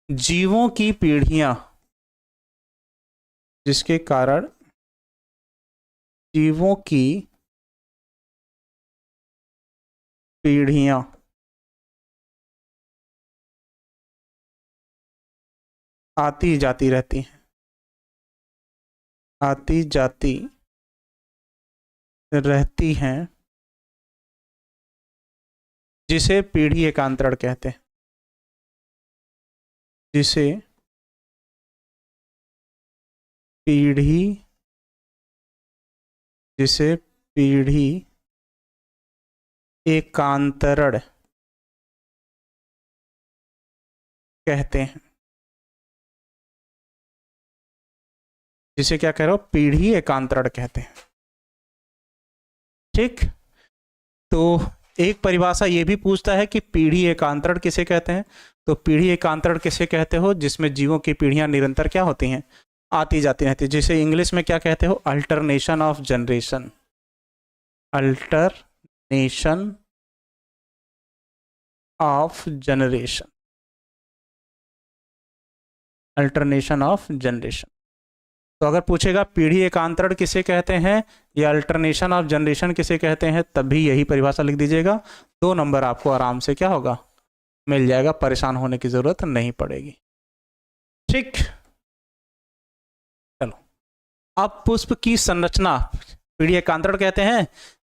Speaker 1: जीवों की पीढ़ियां, जिसके कारण जीवों की पीढ़ियां आती जाती रहती हैं, आती जाती रहती हैं, जिसे पीढ़ी एकांतरण कहते हैं, जिसे पीढ़ी एकांतरण कहते हैं। जिसे क्या कह रहे हो, पीढ़ी एकांतरण कहते हैं। ठीक, तो एक परिभाषा ये भी पूछता है कि पीढ़ी एकांतरण किसे कहते हैं। तो पीढ़ी एकांतरण किसे कहते हो, जिसमें जीवों की पीढ़ियां निरंतर क्या होती हैं, आती जाती रहती है, जिसे इंग्लिश में क्या कहते हो, alternation of generation, alternation of generation, alternation of generation. तो अगर पूछेगा पीढ़ी एकांतरण किसे कहते हैं या अल्टरनेशन ऑफ जनरेशन किसे कहते हैं, तब भी यही परिभाषा लिख दीजिएगा। 2 नंबर आपको आराम से क्या होगा, मिल जाएगा, परेशान होने की जरूरत नहीं पड़ेगी। ठीक, चलो अब पुष्प की संरचना पीढ़ी एकांतरण कहते हैं,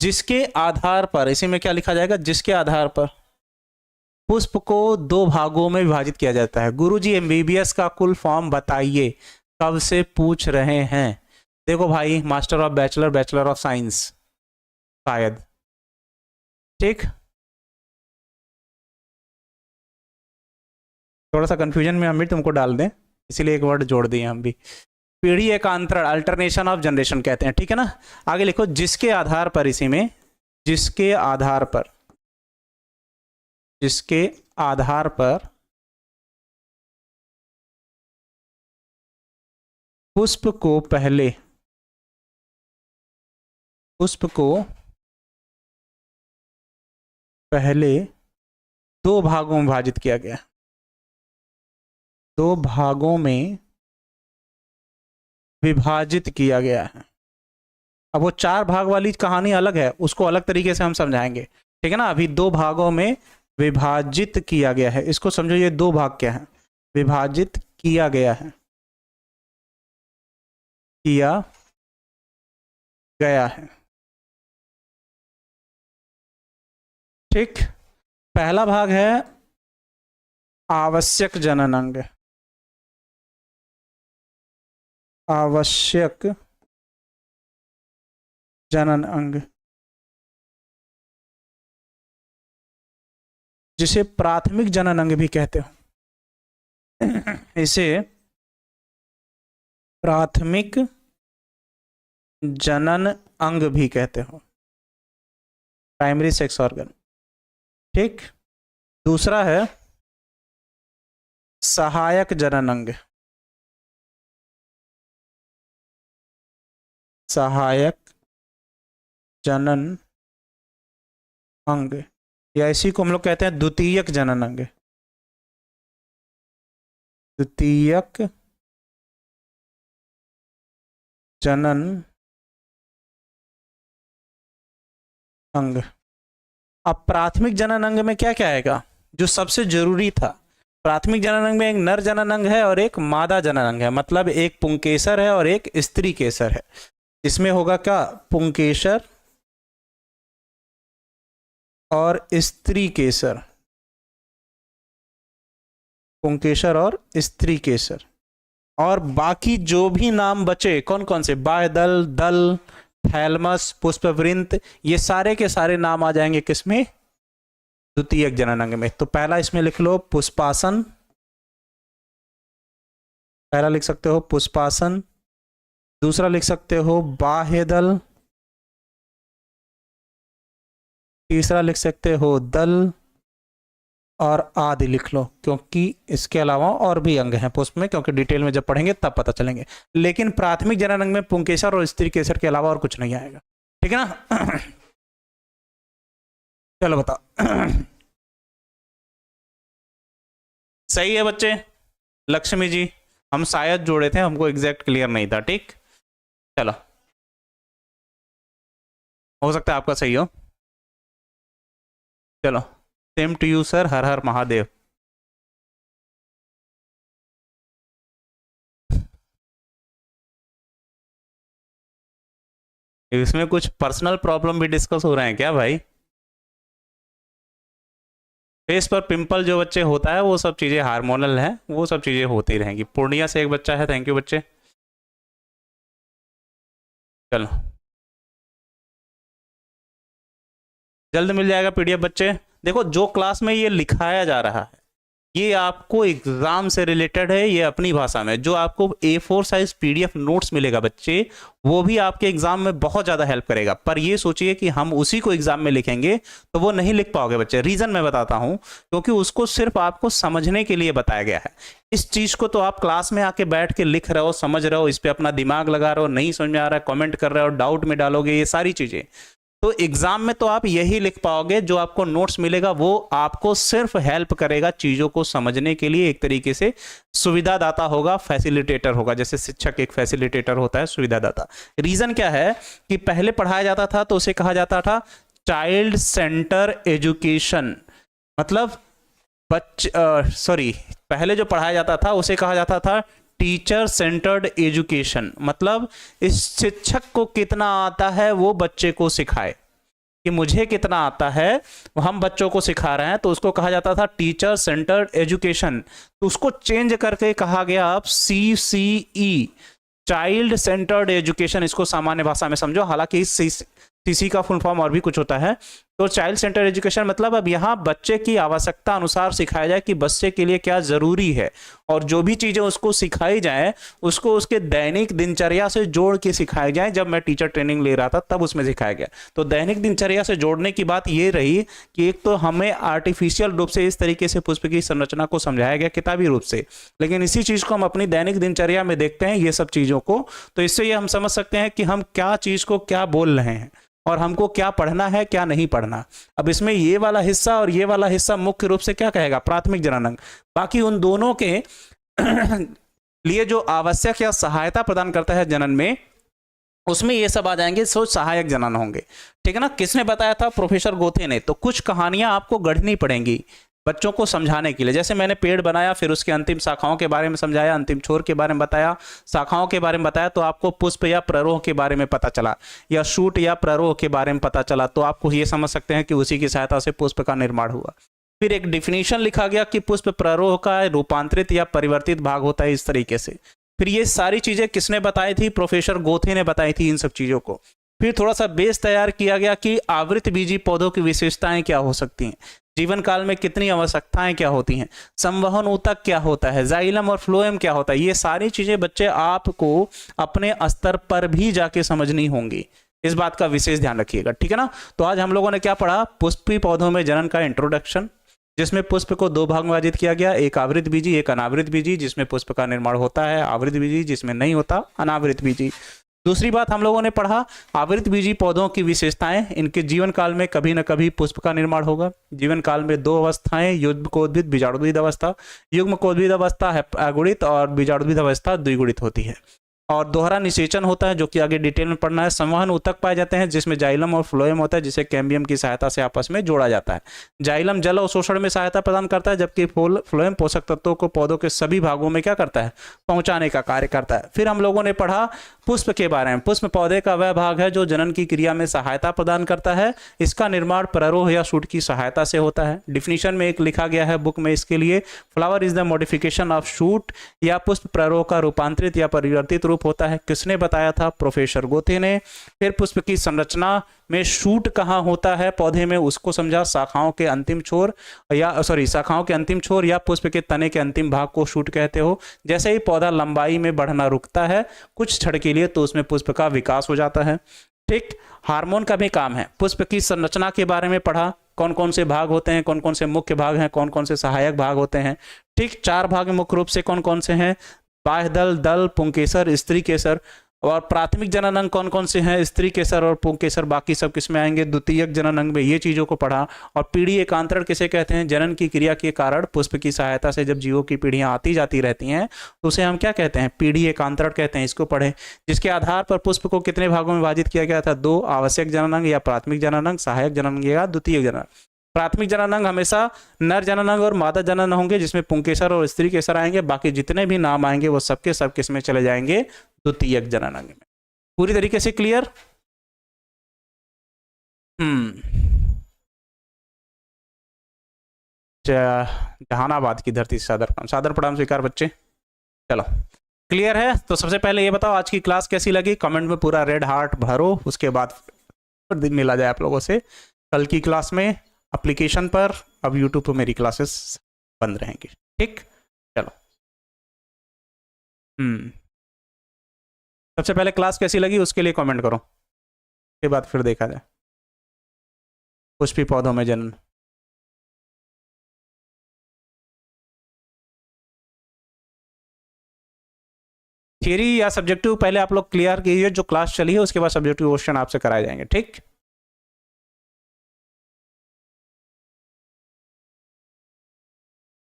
Speaker 1: जिसके आधार पर, इसी में क्या लिखा जाएगा, जिसके आधार पर पुष्प को 2 भागों में विभाजित किया जाता है। गुरुजी एमबीबीएस का कुल फॉर्म बताइए, कब से पूछ रहे हैं। देखो भाई, master of bachelor, bachelor of science शायद। ठीक, थोड़ा सा कंफ्यूजन में हम भी तुमको डाल दें, इसीलिए एक वर्ड जोड़ दिए हम भी। पीढ़ी एकांतरण, अल्टरनेशन ऑफ जनरेशन कहते हैं। ठीक है ना, आगे लिखो, जिसके आधार पर, इसी में जिसके आधार पर पुष्प को पहले 2 भागों में विभाजित किया गया, 2 भागों में विभाजित किया गया है। अब वो 4 भाग वाली कहानी अलग है, उसको अलग तरीके से हम समझाएंगे, ठीक है ना। अभी 2 भागों में विभाजित किया गया है, इसको समझो। ये 2 भाग क्या है? विभाजित किया गया है, ठीक। पहला भाग है आवश्यक जनन अंग, आवश्यक जनन अंग, जिसे प्राथमिक जनन अंग भी कहते हो। इसे प्राथमिक जनन अंग भी कहते हो, प्राइमरी सेक्स ऑर्गन, ठीक। दूसरा है सहायक जनन अंग, सहायक जनन अंग, या इसी को हम लोग कहते हैं द्वितीयक जनन अंग, द्वितीयक जनन अंग। अब प्राथमिक जनन अंग में क्या क्या आएगा? जो सबसे जरूरी था, प्राथमिक जनन अंग में एक नर जनन अंग है और एक मादा जनन अंग है, मतलब एक पुंकेसर है और एक स्त्री केसर है। इसमें होगा क्या? पुंकेसर और स्त्री केसर, पुंकेसर और स्त्री केसर। और बाकी जो भी नाम बचे कौन कौन से, बाह्यदल, दल, थैलमस, पुष्पवृंत, ये सारे के सारे नाम आ जाएंगे किसमें? द्वितीयक जनन अंग में। तो पहला इसमें लिख लो पुष्पासन, पहला लिख सकते हो पुष्पासन, दूसरा लिख सकते हो बाह्यदल, तीसरा लिख सकते हो दल, और आदि लिख लो, क्योंकि इसके अलावा और भी अंग हैं पुष्प में, क्योंकि डिटेल में जब पढ़ेंगे तब पता चलेंगे। लेकिन प्राथमिक जनन अंग में पुंकेसर और स्त्री केसर के अलावा और कुछ नहीं आएगा, ठीक है ना। चलो बताओ। सही है बच्चे? लक्ष्मी जी, हम शायद जोड़े थे, हमको एग्जैक्ट क्लियर नहीं था, ठीक। चलो, हो सकता है आपका सही हो। चलो, सेम टू यू सर, हर हर महादेव। इसमें कुछ पर्सनल प्रॉब्लम भी डिस्कस हो रहे हैं क्या भाई? फेस पर पिंपल जो बच्चे होता है वो सब चीजें हार्मोनल है, वो सब चीजें होती रहेंगी। पूर्णिया से एक बच्चा है, थैंक यू बच्चे। चलो, जल्द मिल जाएगा पीडीएफ बच्चे। देखो, जो क्लास में ये लिखाया जा रहा है ये आपको एग्जाम से रिलेटेड है, ये अपनी भाषा में। जो आपको A4 साइज पीडीएफ नोट्स मिलेगा बच्चे, वो भी आपके एग्जाम में बहुत ज्यादा हेल्प करेगा। पर ये सोचिए कि हम उसी को एग्जाम में लिखेंगे तो वो नहीं लिख पाओगे बच्चे। रीजन मैं बताता हूं, क्योंकि उसको सिर्फ आपको समझने के लिए बताया गया है। इस चीज को तो आप क्लास में आके बैठ के लिख रहे हो, समझ रहे हो, इस पर अपना दिमाग लगा रहे हो, नहीं समझ में आ रहा है कमेंट कर रहे हो, डाउट में डालोगे, ये सारी चीजें। तो एग्जाम में तो आप यही लिख पाओगे, जो आपको नोट्स मिलेगा वो आपको सिर्फ हेल्प करेगा चीजों को समझने के लिए। एक तरीके से सुविधादाता होगा, फैसिलिटेटर होगा, जैसे शिक्षक एक फैसिलिटेटर होता है, सुविधादाता। रीजन क्या है कि पहले पढ़ाया जाता था तो उसे कहा जाता था चाइल्ड सेंटर एजुकेशन, मतलब पहले जो पढ़ाया जाता था उसे कहा जाता था टीचर सेंटर्ड एजुकेशन, मतलब इस शिक्षक को कितना आता है वो बच्चे को सिखाए, कि मुझे कितना आता है वो हम बच्चों को सिखा रहे हैं, तो उसको कहा जाता था टीचर सेंटर्ड एजुकेशन। तो उसको चेंज करके कहा गया अब CCE, चाइल्ड सेंटर्ड एजुकेशन। इसको सामान्य भाषा में समझो, हालांकि इस CC का फुल फॉर्म और भी कुछ होता है, तो चाइल्ड सेंटर एजुकेशन मतलब अब यहाँ बच्चे की आवश्यकता अनुसार सिखाया जाए कि बच्चे के लिए क्या जरूरी है, और जो भी चीजें उसको सिखाई जाए उसको उसके दैनिक दिनचर्या से जोड़ के सिखाई जाए। जब मैं टीचर ट्रेनिंग ले रहा था तब उसमें सिखाया गया। तो दैनिक दिनचर्या से जोड़ने की बात ये रही कि एक तो हमें आर्टिफिशियल रूप से इस तरीके से पुष्प की संरचना को समझाया गया किताबी रूप से, लेकिन इसी चीज को हम अपनी दैनिक दिनचर्या में देखते हैं ये सब चीजों को, तो इससे ये हम समझ सकते हैं कि हम क्या चीज को क्या बोल रहे हैं और हमको क्या पढ़ना है क्या नहीं पढ़ना। अब इसमें ये वाला हिस्सा और ये वाला हिस्सा मुख्य रूप से क्या कहेगा, प्राथमिक जननांग। बाकी उन दोनों के लिए जो आवश्यक या सहायता प्रदान करता है जनन में, उसमें ये सब आ जाएंगे, सो सहायक जनन होंगे। ठीक है ना। किसने बताया था, प्रोफेसर गोथे ने। तो कुछ कहानियां आपको गढ़नी पड़ेंगी बच्चों को समझाने के लिए। जैसे मैंने पेड़ बनाया, फिर उसके अंतिम शाखाओं के बारे में समझाया, अंतिम छोर के बारे में बताया, शाखाओं के बारे में बताया, तो आपको पुष्प या प्ररोह के बारे में पता चला, या शूट या प्ररोह के बारे में पता चला, तो आपको ये समझ सकते हैं कि उसी की सहायता से पुष्प का निर्माण हुआ। फिर एक डिफिनीशन लिखा गया कि पुष्प प्ररोह का रूपांतरित या परिवर्तित भाग होता है इस तरीके से। फिर ये सारी चीजें किसने बताई थी, प्रोफेसर गोथे ने बताई थी इन सब चीजों को। फिर थोड़ा सा बेस तैयार किया गया कि आवृत बीजी पौधों की विशेषताएं क्या हो सकती हैं, जीवन काल में कितनी आवश्यकताएं क्या होती हैं, संवहन ऊतक क्या होता है, जाइलम और फ्लोएम क्या होता है। ये सारी चीजें बच्चे आपको अपने स्तर पर भी जाके समझनी होंगी, इस बात का विशेष ध्यान रखिएगा। ठीक है ना। तो आज हम लोगों ने क्या पढ़ा, पुष्पी पौधों में जनन का इंट्रोडक्शन, जिसमें पुष्प को दो भाग में विभाजित किया गया, एक आवृत बीजी एक अनावृत बीजी, जिसमें पुष्प का निर्माण होता है, आवृत बीजी जिसमें नहीं होता, अनावृत बीजी। दूसरी बात हम लोगों ने पढ़ा आवृत बीजी पौधों की विशेषताएं, इनके जीवन काल में कभी न कभी पुष्प का निर्माण होगा। जीवन काल में दो अवस्थाएं, युग्मकोद्भिद बीजाणुद्भिद अवस्था। युग्मकोद्भिद अवस्था है अगुणित और बीजाणुद्भिद अवस्था द्विगुणित होती है, और दोहरा निषेचन होता है जो कि आगे डिटेल में पढ़ना है। संवहन ऊतक पाए जाते हैं जिसमें जाइलम और फ्लोएम होता है, जिसे कैम्बियम की सहायता से आपस में जोड़ा जाता है। जाइलम जल अवशोषण में सहायता प्रदान करता है, जबकि फ्लोएम पोषक तत्वों को पौधों के सभी भागों में क्या करता है, पहुंचाने का कार्य करता है। फिर हम लोगों ने पढ़ा पुष्प के बारे में। पुष्प पौधे का वह भाग है जो जनन की क्रिया में सहायता प्रदान करता है। इसका निर्माण प्ररोह या शूट की सहायता से होता है। डिफिनीशन में एक लिखा गया है बुक में इसके लिए, flower is the modification of shoot, या पुष्प प्ररोह का रूपांतरित या परिवर्तित रूप होता है। किसने बताया था, प्रोफेसर गोथे ने। फिर पुष्प की संरचना में शूट कहाँ होता है पौधे में, उसको समझा। शाखाओं के अंतिम छोर शाखाओं के अंतिम छोर या पुष्प के तने के अंतिम भाग को शूट कहते हो। जैसे ही पौधा लंबाई में बढ़ना रुकता है कुछ क्षण के लिए, तो उसमें पुष्प का विकास हो जाता है। ठीक। हार्मोन का भी काम है। पुष्प की संरचना के बारे में पढ़ा, कौन कौन से भाग होते हैं, कौन कौन से मुख्य भाग हैं, कौन कौन से सहायक भाग होते हैं। ठीक। 4 भाग मुख्य रूप से कौन कौन से हैं, बाह्य दल, दल, पुंकेसर, स्त्री केसर। और प्राथमिक जनन अंग कौन कौन से हैं, स्त्री केसर और पुंकेसर। बाकी सब किसमें आएंगे, द्वितीयक जनन अंग में। ये चीजों को पढ़ा। और पीढ़ी एकांतरण किसे कहते हैं, जनन की क्रिया के कारण पुष्प की सहायता से जब जीवों की पीढ़ियां आती जाती रहती हैं तो उसे हम क्या कहते हैं, पीढ़ी एकांतरण कहते हैं। इसको पढ़े। जिसके आधार पर पुष्प को कितने भागों में विभाजित किया गया था, 2, आवश्यक जनन अंग या प्राथमिक जनन अंग, सहायक जनन अंग या द्वितीयक जनन। प्राथमिक जनन अंग हमेशा नर जनन अंग और मादा जनन होंगे, जिसमें पुंकेसर और स्त्री केसर आएंगे। बाकी जितने भी नाम आएंगे वो सबके सब किसमें चले जाएंगे, द्वितीयक जनन अंग में। पूरी तरीके से क्लियर। जहानाबाद की धरती से सादर प्रणाम स्वीकार बच्चे। चलो क्लियर है। तो सबसे पहले ये बताओ आज की क्लास कैसी लगी, कमेंट में पूरा रेड हार्ट भरो। उसके बाद दिन मिला जाए आप लोगों से कल की क्लास में एप्लीकेशन पर। अब यूट्यूब पर मेरी क्लासेस बंद रहेंगी। ठीक। चलो सबसे पहले क्लास कैसी लगी उसके लिए कमेंट करो, उसके बाद फिर देखा जाए पुष्पी पौधों में जनन। थियरी या सब्जेक्टिव पहले आप लोग क्लियर कीजिए, जो क्लास चली है उसके बाद सब्जेक्टिव क्वेश्चन आपसे कराए जाएंगे। ठीक।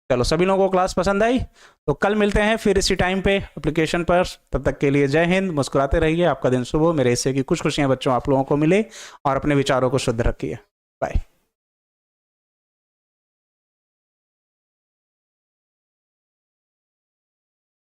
Speaker 1: चलो सभी लोगों को क्लास पसंद आई तो कल मिलते हैं फिर इसी टाइम पे एप्लीकेशन पर। तब तक के लिए जय हिंद, मुस्कुराते रहिए, आपका दिन शुभ हो। मेरे हिस्से की कुछ खुशियां बच्चों आप लोगों को मिले, और अपने विचारों को शुद्ध रखिए। बाय।